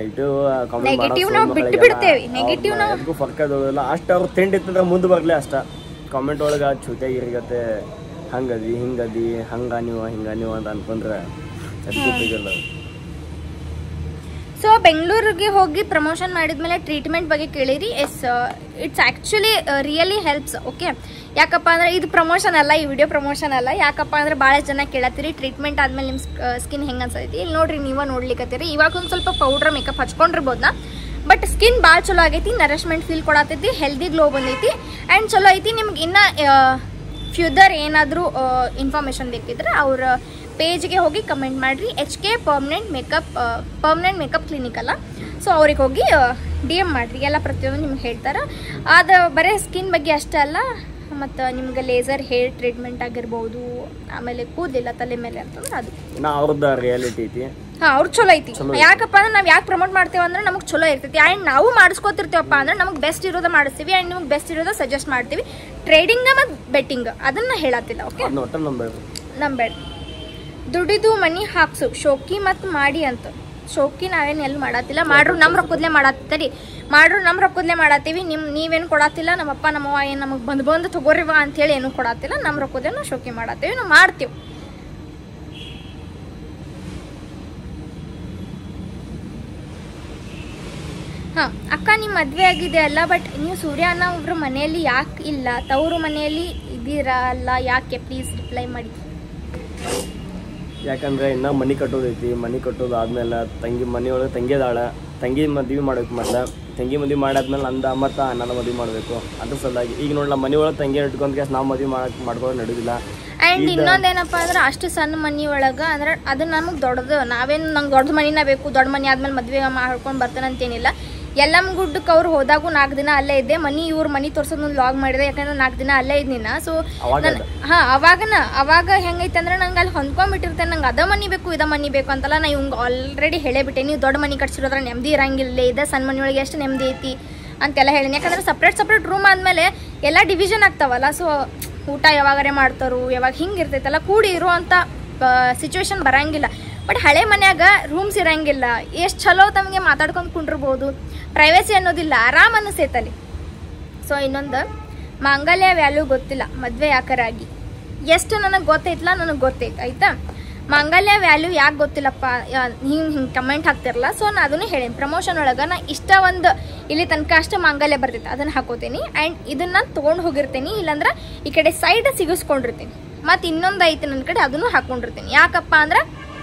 ನೆಗೆಟಿವ್ ನಾವು ಬಿಟ್ಟು ಬಿಡ್ತೇವೆ. ನೆಗೆಟಿವ್ ನಾವು ಫರ್ಕ್ ಅದಾವಲ್ಲ ಅಷ್ಟು ಅವ್ರು ತಿಂಡಿ ಇತ್ತಂದ್ರೆ ಮುಂದೆ ಬರಲಿ ಅಷ್ಟ. ಕಾಮೆಂಟ್ ಒಳಗೆ ಚೂತಿಯಾಗಿರಿಗತ್ತೆ, ಹಂಗದಿ ಹಿಂಗದಿ, ಹಿಂಗ ನೀವು ಅಂತ ಅನ್ಕೊಂಡ್ರೆ ಅದು ಗೊತ್ತಿಗಲ್ಲ. ಸೊ ಬೆಂಗಳೂರಿಗೆ ಹೋಗಿ ಪ್ರಮೋಷನ್ ಮಾಡಿದ್ಮೇಲೆ ಟ್ರೀಟ್ಮೆಂಟ್ ಬಗ್ಗೆ ಕೇಳಿರಿ. It's actually really helps. Okay, ಯಾಕಪ್ಪ ಅಂದ್ರೆ ಇದು ಪ್ರಮೋಷನ್ ಅಲ್ಲ, ಈ ವಿಡಿಯೋ ಪ್ರಮೋಷನ್ ಅಲ್ಲ. ಯಾಕಪ್ಪ ಅಂದ್ರೆ ಭಾಳ ಜನ ಕೇಳತ್ತೀರಿ ಟ್ರೀಟ್ಮೆಂಟ್ ಆದ್ಮೇಲೆ ನಿಮ್ಮ ಸ್ಕಿನ್ ಹೆಂಗೆ ಅನ್ಸೈತಿ. ಇಲ್ಲಿ ನೋಡ್ರಿ, ನೀವ ನೋಡ್ಲಿಕ್ಕತ್ತೀರಿ. ಇವಾಗ ಒಂದು ಸ್ವಲ್ಪ ಪೌಡ್ರ್ ಮೇಕಪ್ ಹಚ್ಕೊಂಡಿರ್ಬೋದಾ, ಬಟ್ ಸ್ಕಿನ್ ಭಾಳ ಚಲೋ ಆಗೈತಿ. ನರಿಶ್ಮೆಂಟ್ ಫೀಲ್ ಕೊಡತೈತಿ, ಹೆಲ್ದಿ ಗ್ಲೋ ಬಂದೈತಿ ಆ್ಯಂಡ್ ಚಲೋ ಐತಿ. ನಿಮ್ಗೆ ಇನ್ನು ಫ್ಯೂದರ್ ಏನಾದರೂ ಇನ್ಫಾರ್ಮೇಷನ್ ಬೇಕಿದ್ರೆ ಅವ್ರ ಪೇಜ್ಗೆ ಹೋಗಿ ಕಮೆಂಟ್ ಮಾಡಿರಿ. HK ಪರ್ಮನೆಂಟ್ ಮೇಕಪ್ ಕ್ಲಿನಿಕ್ ಅಲ್ಲ, ಸೊ ಅವ್ರಿಗೆ ಹೋಗಿ DM ಮಾಡಿರಿ. ಎಲ್ಲ ಪ್ರತಿಯೊಂದು ನಿಮ್ಗೆ ಹೇಳ್ತಾರೆ. ಅದು ಬರೀ ಸ್ಕಿನ್ ಬಗ್ಗೆ ಅಷ್ಟೇ ಅಲ್ಲ, ಮತ್ತು ನಿಮ್ಗೆ ಲೇಸರ್ ಹೇರ್ ಟ್ರೀಟ್ಮೆಂಟ್ ಆಗಿರ್ಬೋದು, ಆಮೇಲೆ ಕೂದಲಿಲ್ಲ ತಲೆ ಮೇಲೆ ಅಂತಂದ್ರೆ ಅದು ಅವ್ರದ್ದು ರಿಯಾಲಿಟಿ ಐತಿ. ಹಾಂ, ಅವ್ರು ಚಲೋ ಐತಿ. ಯಾಕಪ್ಪ ಅಂದ್ರೆ ನಾವು ಯಾಕೆ ಪ್ರಮೋಟ್ ಮಾಡ್ತೇವೆ ಅಂದ್ರೆ ನಮಗೆ ಚಲೋ ಇರ್ತೈತಿ. ಆ್ಯಂಡ್ ನಾವು ಮಾಡಿಸ್ಕೊತಿರ್ತೀವಪ್ಪ ಅಂದ್ರೆ ನಮಗೆ ಬೆಸ್ಟ್ ಇರೋದು ಮಾಡಿಸ್ತೀವಿ ಆ್ಯಂಡ್ ನಿಮ್ಗೆ ಬೆಸ್ಟ್ ಇರೋದು ಸಜೆಸ್ಟ್ ಮಾಡ್ತೀವಿ. ಟ್ರೇಡಿಂಗ್ ಮತ್ತು ಬೆಟ್ಟಿಂಗ್ ಅದನ್ನ ಹೇಳತ್ತಿಲ್ಲ. ಓಕೆ, ನಂಬೇಡ್ರಿ. ದುಡಿದು ಮನಿ ಹಾಕ್ಸು ಶೋಕಿ ಮತ್ತು ಮಾಡಿ ಅಂತ. ಶೋಕಿ ನಾವೇನು ಎಲ್ಲಿ ಮಾಡತ್ತಿಲ್ಲ, ಮಾಡ್ರು ನಮ್ಮ ರೊಕ್ಕದ್ಲೆ ಮಾಡತ್ತರಿ. ಮಾಡ್ರು ನಮ್ಮ ರೊಕ್ಕದ್ಲೆ ಮಾಡತ್ತೀವಿ. ನೀವೇನು ಕೊಡತ್ತಿಲ್ಲ. ನಮ್ಮಪ್ಪ ನಮ್ಮವ್ವ ಏನು ನಮಗೆ ಬಂದು ತಗೋರಿವ ಅಂತೇಳಿ ಏನು ಕೊಡತ್ತಿಲ್ಲ. ನಮ್ಮ ರೊಕ್ಕದ್ಲೆ ನಾವು ಶೋಕಿ ಮಾಡತ್ತೀವಿ, ನಾವು ಮಾಡ್ತೀವಿ. ಹಾಂ ಅಕ್ಕ, ನಿಮ್ಮ ಮದುವೆ ಆಗಿದೆ ಅಲ್ಲ, ಬಟ್ ನೀವು ಸೂರ್ಯನ ಒಬ್ರು ಮನೆಯಲ್ಲಿ ಯಾಕೆ ಇಲ್ಲ? ತವರು ಮನೆಯಲ್ಲಿ ಇದ್ದೀರಲ್ಲ, ಯಾಕೆ? ಪ್ಲೀಸ್ ರಿಪ್ಲೈ ಮಾಡಿ. ಯಾಕಂದ್ರೆ ಇನ್ನೂ ಮನೆ ಕಟ್ಟೋದೈತಿ. ಮನೆ ಕಟ್ಟೋದು ಆದ್ಮೇಲೆ ಮನೆಯೊಳಗೆ ತಂಗಿದಾಳ, ತಂಗಿ ಮದುವೆ ಮಾಡ್ಬೇಕು. ಮೊದಲ ತಂಗಿ ಮದುವೆ ಮಾಡಾದ್ಮೇಲೆ ಮತ್ತು ಅಣ್ಣನ ಮದುವೆ ಮಾಡಬೇಕು. ಅದ್ರ ಸಲುವಾಗಿ ಈಗ ನೋಡಲ್ಲ, ಮನೆ ಒಳಗೆ ತಂಗಿ ಇಟ್ಕೊಂಡ್ ನಾವು ಮದುವೆ ಮಾಡ್ಕೊಳ್ಳೋದು ನಡೆದಿಲ್ಲ. ಆ್ಯಂಡ್ ಇನ್ನೊಂದೇನಪ್ಪ ಅಂದ್ರೆ ಅಷ್ಟು ಸಣ್ಣ ಮನೆ ಒಳಗೆ ಅಂದ್ರೆ ಅದು ನಮಗೆ ದೊಡ್ಡದು. ನಾವೇನು ನಂಗೆ ದೊಡ್ಡ ಮನಿನ ಬೇಕು, ದೊಡ್ಡ ಮನೆ ಆದ್ಮೇಲೆ ಮದುವೆ ಮಾಡ್ಕೊಂಡು ಬರ್ತೇನೆ ಅಂತೇನಿಲ್ಲ. ಯಲ್ಲಮ್ಮ ಗುಡ್ಡಕ್ಕೆ ಅವ್ರು ಹೋದಾಗೂ 4 ದಿನ ಅಲ್ಲೇ ಇದ್ದೆ. ಇವ್ರ ಮನೆ ತೋರ್ಸೋದು ಒಂದು ಲಾಗ್ ಮಾಡಿದೆ, ಯಾಕಂದ್ರೆ 4 ದಿನ ಅಲ್ಲೇ ಇದ್ನಿನ. ಸೊ ಅವಾಗ ಹೆಂಗೈತೆ ಅಂದ್ರೆ ನಂಗೆ ಅಲ್ಲಿ ಹೊಂದ್ಕೊಂಡ್ಬಿಟ್ಟಿರ್ತೇನೆ. ನಂಗೆ ಅದ ಮನೆ ಬೇಕು, ಇದ ಮನೆ ಬೇಕು ಅಂತಲ್ಲ. ನಾ ಇವಂಗೆ ಆಲ್ರೆಡಿ ಹೇಳೇಬಿಟ್ಟೆ, ನೀವು ದೊಡ್ಡ ಮನೆ ಕಟ್ಸಿರೋದ್ರೆ ನೆಮ್ಮದಿ ಇರಂಗಿಲ್ಲ, ಇದೆ ಸಣ್ಣ ಮನೆಯೊಳಗೆ ಎಷ್ಟು ನೆಮ್ಮದಿ ಐತಿ ಅಂತೆಲ್ಲ ಹೇಳಿನಿ. ಯಾಕಂದ್ರೆ ಸಪ್ರೇಟ್ ರೂಮ್ ಆದಮೇಲೆ ಎಲ್ಲ ಡಿವಿಷನ್ ಆಗ್ತಾವಲ್ಲ. ಸೊ ಊಟ ಯಾವಾಗರೇ ಮಾಡ್ತಾರೋ, ಯಾವಾಗ ಹಿಂಗೆ ಇರ್ತೈತಲ್ಲ, ಕೂಡಿ ಇರುವಂಥ ಸಿಚುವೇಶನ್ ಬರಂಗಿಲ್ಲ. ಬಟ್ ಹಳೆ ಮನ್ಯಾಗ ರೂಮ್ಸ್ ಇರಂಗಿಲ್ಲ. ಎಷ್ಟು ಚಲೋ ತಮಗೆ ಮಾತಾಡ್ಕೊಂಡು ಕುಂಡಿರ್ಬೋದು, ಪ್ರೈವೇಸಿ ಅನ್ನೋದಿಲ್ಲ, ಆರಾಮ್ ಅನ್ನಿಸ್ತೈತಲ್ಲಿ. ಸೊ ಇನ್ನೊಂದು, ಮಾಂಗಲ್ಯ ವ್ಯಾಲ್ಯೂ ಗೊತ್ತಿಲ್ಲ, ಮದುವೆ ಯಾಕರಾಗಿ. ಎಷ್ಟು ನನಗೆ ಗೊತ್ತೈತಲ್ಲ, ನನಗೆ ಗೊತ್ತೈತೆ ಆಯ್ತಾ. ಮಾಂಗಲ್ಯ ವ್ಯಾಲ್ಯೂ ಯಾಕೆ ಗೊತ್ತಿಲ್ಲಪ್ಪ ಹಿಂಗೆ ಕಮೆಂಟ್ ಹಾಕ್ತಿರಲ್ಲ. ಸೊ ನಾನು ಅದನ್ನು ಹೇಳೀನಿ ಪ್ರಮೋಷನ್ ಒಳಗೆ. ನಾ ಇಷ್ಟ ಒಂದು ಇಲ್ಲಿ ತನಕ ಅಷ್ಟು ಮಾಂಗಲ್ಯ ಬರ್ತೈತೆ, ಅದನ್ನು ಹಾಕೋತೀನಿ. ಆ್ಯಂಡ್ ಇದನ್ನು ತೊಗೊಂಡು ಹೋಗಿರ್ತೀನಿ, ಇಲ್ಲಾಂದ್ರೆ ಈ ಕಡೆ ಸೈಡ್ ಸಿಗಿಸ್ಕೊಂಡಿರ್ತೀನಿ. ಮತ್ತು ಇನ್ನೊಂದು ಐತೆ ನನ್ನ ಕಡೆ, ಅದನ್ನು ಹಾಕ್ಕೊಂಡಿರ್ತೀನಿ. ಯಾಕಪ್ಪ ಅಂದ್ರೆ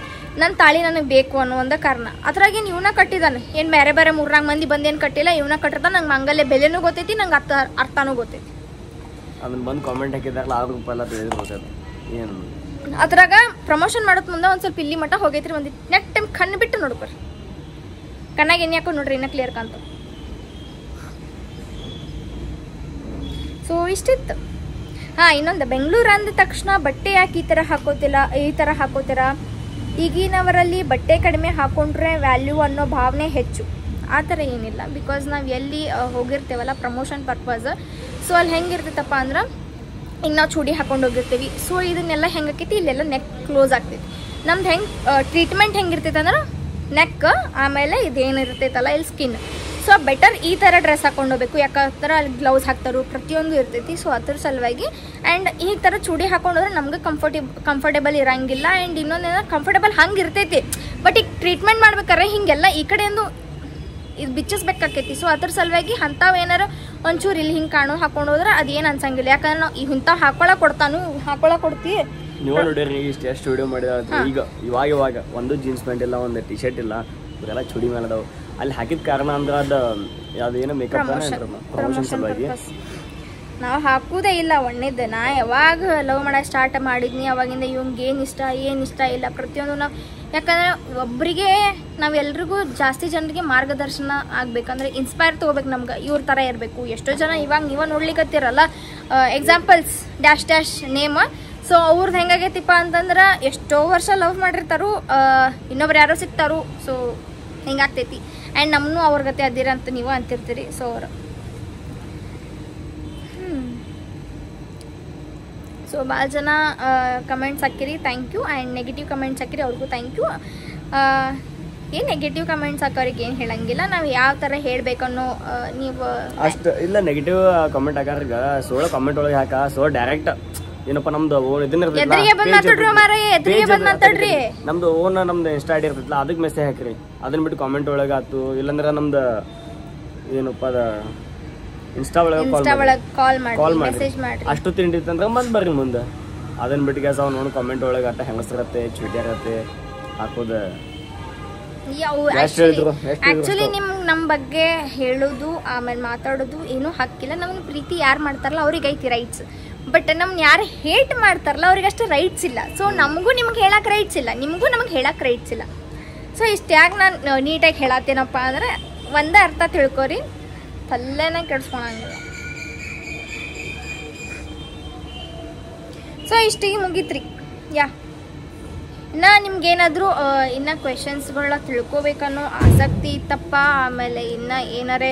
ನನ್ನ ತಾಳಿ ನನಗೆ ಬೇಕು ಅನ್ನೋ ಒಂದು ಕಾರಣ. ಅದ್ರಾಗೇನು ಇವನ ಕಟ್ಟಿದ್ದಾನೆ, ಏನು ಬೇರೆ 3-4 ಮಂದಿ ಬಂದೇನು ಕಟ್ಟಿಲ್ಲ, ಇವನ ಕಟ್ಟಿರ್ತಾನೆ. ನಂಗೆ ಮಾಂಗಲ್ಯ ಬೆಲೆನೂ ಗೊತ್ತೈತಿ, ನಂಗೆ ಅರ್ಥನೂ ಗೊತ್ತೈತಿ. ಅದನ್ನ ಬಂದು ಕಾಮೆಂಟ್ ಹಾಕಿದಾರಲ್ಲ, ಆದ್ರೂ ಪಲ್ಲ ತಿಳಿದಿರ್ಬೋದು ಏನು. ಅದ್ರಾಗ ಪ್ರಮೋಷನ್ ಮಾಡೋದ್ ಮುಂದೆ ಒಂದು ಸ್ವಲ್ಪ ಇಲ್ಲಿ ಮಟ್ಟ ಹೋಗೈತ್ರಿ. ಒಂದು ನೆಕ್ಸ್ಟ್ ಟೈಮ್ ಕಣ್ಣು ಬಿಟ್ಟು ನೋಡ್ಕೊರಿ, ಕಣ್ಣಾಗ ಎಣ್ಣೆ ಹಾಕೊಂಡು ನೋಡ್ರಿ, ಇನ್ನೂ ಕ್ಲಿಯರ್ ಕಾಣ್ತ. ಸೊ ಇಷ್ಟಿತ್ತು. ಹಾಂ, ಇನ್ನೊಂದು, ಬೆಂಗಳೂರು ಅಂದ ತಕ್ಷಣ ಬಟ್ಟೆ ಯಾಕೆ ಈ ಥರ ಹಾಕೋತೀರ? ಈಗಿನವರಲ್ಲಿ ಬಟ್ಟೆ ಕಡಿಮೆ ಹಾಕೊಂಡ್ರೆ ವ್ಯಾಲ್ಯೂ ಅನ್ನೋ ಭಾವನೆ ಹೆಚ್ಚು. ಆ ಥರ ಏನಿಲ್ಲ. ಬಿಕಾಸ್ ನಾವು ಎಲ್ಲಿ ಹೋಗಿರ್ತೇವಲ್ಲ ಪ್ರಮೋಷನ್ ಪರ್ಪಸ್, ಸೊ ಅಲ್ಲಿ ಹೆಂಗಿರ್ತೈತಪ್ಪ ಅಂದ್ರೆ ಈಗ ನಾವು ಚೂಡಿ ಹಾಕೊಂಡು ಹೋಗಿರ್ತೀವಿ. ಸೊ ಇದನ್ನೆಲ್ಲ ಹೆಂಗಾಕೈತಿ, ಇಲ್ಲೆಲ್ಲ ನೆಕ್ ಕ್ಲೋಸ್ ಆಗ್ತೈತಿ. ನಮ್ದು ಹೆಂಗೆ ಟ್ರೀಟ್ಮೆಂಟ್ ಹೆಂಗಿರ್ತೈತೆ ಅಂದ್ರೆ ನೆಕ್, ಆಮೇಲೆ ಇದೇನಿರ್ತೈತಲ್ಲ ಇಲ್ಲಿ ಸ್ಕಿನ್. ಸೊ ಬೆಟರ್ ಈ ಥರ ಡ್ರೆಸ್ ಹಾಕೊಂಡು ಹೋಗ್ಬೇಕು. ಯಾಕಂದ್ರೆ ಅಲ್ಲಿ ಗ್ಲೌಸ್ ಹಾಕ್ತಾರೋ, ಪ್ರತಿಯೊಂದು ಇರ್ತೈತಿ. ಸೊ ಅದ್ರ ಸಲುವಾಗಿ. ಆ್ಯಂಡ್ ಈ ಥರ ಚೂಡಿ ಹಾಕೊಂಡೋದ್ರೆ ನಮ್ಗೆ ಕಂಫರ್ಟೇಬಲ್ ಇರಂಗಿಲ್ಲ. ಆ್ಯಂಡ್ ಇನ್ನೊಂದೇನೋ ಕಂಫರ್ಟೇಬಲ್ ಹಂಗೆ ಇರ್ತೈತಿ, ಬಟ್ ಈಗ ಟ್ರೀಟ್ಮೆಂಟ್ ಮಾಡ್ಬೇಕಾರೆ ಹಿಂಗೆಲ್ಲ ಈ ಕಡೆಯಿಂದ ಇದು ಬಿಚ್ಚಿಸ್ಬೇಕಾಕೈತಿ. ಸೊ ಅದ್ರ ಸಲುವಾಗಿ ಅಂಥವು ಏನಾರು ಒಂಚೂರು ಇಲ್ಲಿ ಹಿಂಗೆ ಕಾಣೋ ಹಾಕೊಂಡು ಹೋದ್ರೆ ಅದೇನು ಅನ್ಸಂಗಿಲ್ಲ. ಯಾಕಂದ್ರೆ ನಾವು ಇಂಥವು ಹಾಕೊಳಕ್ ಕೊಡ್ತೀವಿ. ನೀವು ನೋಡಿರಿ, ಎಷ್ಟು ವಿಡಿಯೋ ಮಾಡಿದ. ಈಗ ಇವಾಗ ಒಂದು ಜೀನ್ಸ್ ಪ್ಯಾಂಟ್ ಇಲ್ಲ, ಒಂದು ಟಿ ಶರ್ಟ್ ಇಲ್ಲ, ಇವರೆಲ್ಲ ಚೂಡಿ ಮೇಲೆ ಅದಾವೆ. ಅಲ್ಲಿ ಹಾಕಿದ ಕಾರಣ ಅಂದ್ರೆ ಅದೇನೋ ಮೇಕಪ್ ಪ್ರಮೋಷನ್ ಸಲುವಾಗಿ ನಾವು ಹಾಕುವುದೇ ಇಲ್ಲ. ಒಣ್ಣೆದ್ದು ನಾ ಯಾವಾಗ ಲವ್ ಮಾಡೋಕೆ ಸ್ಟಾರ್ಟ್ ಮಾಡಿದ್ನಿ ಅವಾಗಿಂದ ಇವಂಗೆ ಏನು ಇಷ್ಟ ಇಲ್ಲ ಪ್ರತಿಯೊಂದು ನಾವು. ಯಾಕಂದರೆ ಒಬ್ಬರಿಗೆ ನಾವೆಲ್ರಿಗೂ ಜಾಸ್ತಿ ಜನರಿಗೆ ಮಾರ್ಗದರ್ಶನ ಆಗಬೇಕಂದ್ರೆ ಇನ್ಸ್ಪೈರ್ ತೊಗೋಬೇಕು. ನಮ್ಗೆ ಇವ್ರ ಥರ ಇರಬೇಕು. ಎಷ್ಟೋ ಜನ ಇವಾಗ ನೀವು ನೋಡ್ಲಿಕ್ಕತ್ತಿರಲ್ಲ, ಎಕ್ಸಾಂಪಲ್ಸ್ ಡ್ಯಾಶ್ ನೇಮ್. ಸೊ ಅವ್ರದ್ದು ಹೆಂಗಾಗೈತಿಪ್ಪ ಅಂತಂದ್ರೆ ಎಷ್ಟೋ ವರ್ಷ ಲವ್ ಮಾಡಿರ್ತಾರೋ, ಇನ್ನೊಬ್ರು ಯಾರೋ ಸಿಗ್ತಾರೋ. ಸೊ ಹಿಂಗಾಗ್ತೈತಿ. ಆ್ಯಂಡ್ ನಮ್ಮನ್ನು ಅವ್ರ ಗತೆ ಅದಿರ ಅಂತ ನೀವು ಅಂತಿರ್ತೀರಿ. ಸೊ ಅವರು ಸೊ ಭಾಳ ಜನ ಕಮೆಂಟ್ಸ್ ಹಾಕಿರಿ, thank you. And negative comments ಹಾಕಿರಿ, ಅವ್ರಿಗೂ ಥ್ಯಾಂಕ್ ಯು. ಏನು ನೆಗೆಟಿವ್ ಕಮೆಂಟ್ಸ್ ಹಾಕೋರಿಗೆ ಏನು ಹೇಳಂಗಿಲ್ಲ, ನಾವು ಯಾವ ಥರ ಹೇಳಬೇಕನ್ನೋ ನೀವು ಅಷ್ಟು ಇಲ್ಲ. ನೆಗೆಟಿವ್ ಕಮೆಂಟ್ ಹಾಕೋರಿಗೆ ಕಮೆಂಟ್ ಒಳಗೆ ಹಾಕ. ಸೊ ಡೈರೆಕ್ಟ್ ಏನಪ್ಪ ನಮ್ದು ಇದನ್ನ ಎದ್ರಿಗೆ ಬಂದ್ ಮಾತಾಡ್ರಿ ಮಾರಾಯ, ಎದ್ರಿಗೆ ಬಂದ್ ಮಾತಾಡ್ರಿ. ನಮ್ದು ಓನ್ ನಮ್ದು ಇನ್ಸ್ಟಾ ಐಡಿ ಇರ್ತೈತಲ್ಲ ಅದಕ್ಕೆ ಮೆಸೇಜ್ ಹಾಕ್ರಿ. ಅದನ್ನ ಬಿಟ್ಟು ಕಾಮೆಂಟ್ ಒಳಗೆ ಆತು, ಇಲ್ಲಾಂದ್ರೆ ನಮ್ದು ಏನಪ್ಪ ಅದ ಇನ್ಸ್ಟಾ ಒಳಗೆ ಕಾಲ್ ಮಾಡಿ ಮೆಸೇಜ್ ಮಾಡ್ರಿ. ಅಷ್ಟು ತಿಂಡಿ ಇತ್ತಂದ್ರೆ ಮತ್ತೆ ಬರ್ರಿ ಮುಂದೆ. ಅದನ್ನ ಬಿಟ್ಟು ಗ್ಯಾಸ್ ಅವ್ನು ನೋಡಿ ಕಾಮೆಂಟ್ ಒಳಗೆ ಅಟ್ಟ ಹೆಂಗಸಿರತ್ತೆ ಚುಟಿ ಇರತ್ತೆ ಹಾಕೋದ. ಆಕ್ಚುಲಿ ನಮ್ ಬಗ್ಗೆ ಹೇಳೋದು ಆಮೇಲೆ ಮಾತಾಡೋದು ಏನೂ ಹಕ್ಕಿಲ್ಲ. ನಮ್ಗೆ ಪ್ರೀತಿ ಯಾರು ಮಾಡ್ತಾರಲ್ಲ ಅವ್ರಿಗೆ ಐತಿ ರೈಟ್ಸ್. ಬಟ್ ನಮ್ನ ಯಾರು ಹೇಟ್ ಮಾಡ್ತಾರಲ್ಲ ಅವ್ರಿಗೆ ಅಷ್ಟು ರೈಟ್ಸ್ ಇಲ್ಲ. ಸೊ ನಮಗೂ ನಿಮ್ಗೆ ಹೇಳಕ್ ರೈಟ್ಸ್ ಇಲ್ಲ, ನಿಮಗೂ ನಮಗೆ ಹೇಳಕ್ ರೈಟ್ಸ್ ಇಲ್ಲ. ಸೊ ಇಷ್ಟ್ಯಾಕೆ ನಾನು ನೀಟಾಗಿ ಹೇಳತ್ತೇನಪ್ಪ ಅಂದ್ರೆ ಒಂದೇ ಅರ್ಥ ತಿಳ್ಕೊರಿ, ತಲೆನ ಕೆಡ್ಸ್ಕೊಳಂಗಿಲ್ಲ. ಸೊ ಇಷ್ಟಿಗೆ ಮುಗೀತ್ರಿ. ಇನ್ನು ನಿಮ್ಗೇನಾದರೂ ಇನ್ನು ಕ್ವೆಶನ್ಸ್ಗಳನ್ನ ತಿಳ್ಕೊಬೇಕನ್ನೋ ಆಸಕ್ತಿ ಇತ್ತಪ್ಪ, ಆಮೇಲೆ ಇನ್ನು ಏನಾರೇ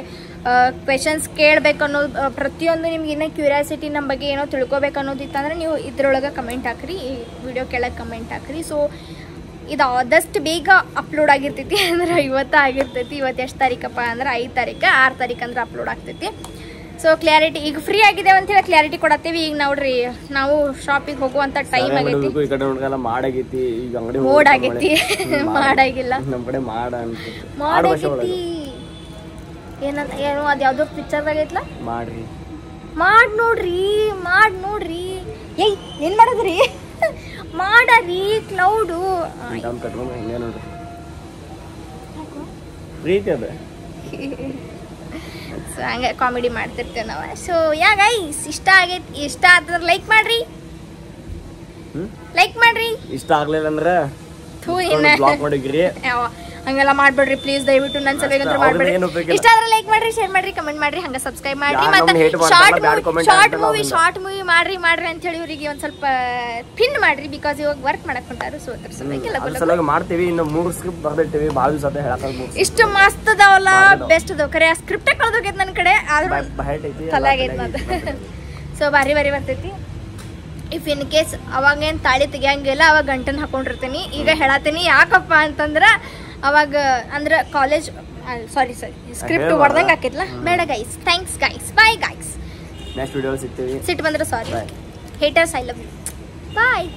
ಕ್ವೆಶನ್ಸ್ ಕೇಳಬೇಕನ್ನೋದು ಪ್ರತಿಯೊಂದು ನಿಮ್ಗೆ ಇನ್ನೂ ಕ್ಯೂರಿಯಾಸಿಟಿ ನಮ್ಮ ಬಗ್ಗೆ ಏನೋ ತಿಳ್ಕೊಬೇಕನ್ನೋದಿತ್ತಂದ್ರೆ ನೀವು ಇದ್ರೊಳಗೆ ಕಮೆಂಟ್ ಹಾಕ್ರಿ, ಈ ವಿಡಿಯೋ ಕೆಳಗೆ ಕಮೆಂಟ್ ಹಾಕ್ರಿ. ಸೊ ಇದು ಆದಷ್ಟು ಬೇಗ ಅಪ್ಲೋಡ್ ಆಗಿರ್ತೈತಿ. ಅಂದ್ರೆ ಇವತ್ತು ಆಗಿರ್ತೈತಿ. ಇವತ್ತು ಎಷ್ಟು ತಾರೀಕಪ್ಪ ಅಂದ್ರೆ 5 ತಾರೀಕು, 6 ತಾರೀಕು ಅಂದ್ರೆ ಅಪ್ಲೋಡ್ ಆಗ್ತೈತಿ. ಸೊ ಕ್ಲಾರಿಟಿ ಈಗ ಫ್ರೀ ಆಗಿದೆ ಅಂತ ಹೇಳಿ ಕ್ಲಾರಿಟಿ ಕೊಡತ್ತೀವಿ. ಈಗ ನೋಡ್ರಿ ನಾವು ಶಾಪಿಗೆ ಹೋಗುವಂತ ಟೈಮ್ ಆಗೈತಿ, ಮೋಡ್ ಆಗೈತಿ, ಮಾಡಾಗಿಲ್ಲ ನಮ್ಮ ಕಡೆ ಮಾಡಾಗೈತಿ. ಏನು ಅದು ಯಾವ್ದೋ ಪಿಕ್ಚರ್ದಾಗ ಐತ್ಲ, ಮಾಡ್ರಿ ಮಾಡ್ ನೋಡ್ರಿ. ಏಯ್ ಏನ್ ಮಾಡದ್ರಿ, ಮಾಡರಿ ಕ್ಲೌಡು ನೋಡ್ರಿ ಪ್ರೀತಿ ಅದ. ಸೊ ಹಂಗೆ ಕಾಮಿಡಿ ಮಾಡ್ತಿರ್ತೇವೆ ನಾವು. ಸೊ ಗೈಸ್ ಇಷ್ಟ ಆಗೈತಿ, ಇಷ್ಟ ಆದ್ರೆ ಲೈಕ್ ಮಾಡ್ರಿ, ಇಷ್ಟ ಆಗ್ಲಿಲ್ಲ ಅಂದ್ರೆ ಬ್ಲಾಕ್ ಮಾಡಿಗ್ರಿ. ಹಂಗೆಲ್ಲ ಮಾಡ್ಬೇಡ್ರಿ ಪ್ಲೀಸ್, ದಯವಿಟ್ಟು ನನ್ನ ಸಲುವಾಗಿ ಮಾಡ್ಬೇಡ್ರಿ. ಇಷ್ಟ ಆದ್ರೆ ಲೈಕ್ ಮಾಡ್ರಿ, ಶೇರ್ ಮಾಡ್ರಿ, ಕಮೆಂಟ್ ಮಾಡ್ರಿ, ಹಂಗ ಸಬ್ಸ್ಕ್ರೈಬ್ ಮಾಡ್ರಿ. ಮತ್ತೆ ಶಾರ್ಟ್ ಮೂವಿ ಮಾಡ್ರಿ ಅಂತ ಹೇಳಿ ಇವರಿಗೆ ಒಂದ್ ಸ್ವಲ್ಪ ಪಿನ್ ಮಾಡ್ರಿ, ಬಿಕಾಸ್ ಇವಾಗ ವರ್ಕ್ ಮಾಡಕ್ ಹೊಂಟಾರು. ಸೊ ಅದ್ರ ಸಲುವಾಗಿ ಮಾಡ್ತೀವಿ. ಇನ್ನು 3 ಸ್ಕ್ರಿಪ್ಟ್ ಬರ್ದಿಟ್ಟಿವಿ, ಭಾಳ ದಿವಸ ಹೇಳಕ್ ಇಷ್ಟು ಮಸ್ತ್ ಅದಾವಲ್ಲ, ಬೆಸ್ಟ್ ಅದಾವ. ಖರೆ ಆ ಸ್ಕ್ರಿಪ್ಟ್ ಕಳ್ದೋಗೈತೆ ನನ್ನ ಕಡೆ, ಆದ್ರೂ ತಲಾಗೈತೆ ಮತ್ತೆ. ಸೊ ಬಾರಿ ಬರ್ತೈತಿ. ಇಫ್ ಇನ್ ಕೇಸ್ ಅವಾಗೇನು ತಾಳಿ ತೆಗಿಯಂಗಿಲ್ಲ, ಅವಾಗ ಗಂಟನ್ ಹಾಕೊಂಡಿರ್ತೀನಿ. ಈಗ ಹೇಳತ್ತೀನಿ ಯಾಕಪ್ಪ ಅಂತಂದ್ರೆ ಅವಾಗ ಅಂದ್ರೆ ಕಾಲೇಜ್ ಸಾರಿ ಸ್ಕ್ರಿಪ್ಟ್ ಹೊಡೆದಂಗೆ ಹಾಕಿದ್ಲ. ಬೇಡ guys, thanks guys, bye guys. Next video ಸಿಗ್ತೀವಿ. ಸಿಟ್ಟು ಬಂದ್ರೆ sorry, haters I love you, bye.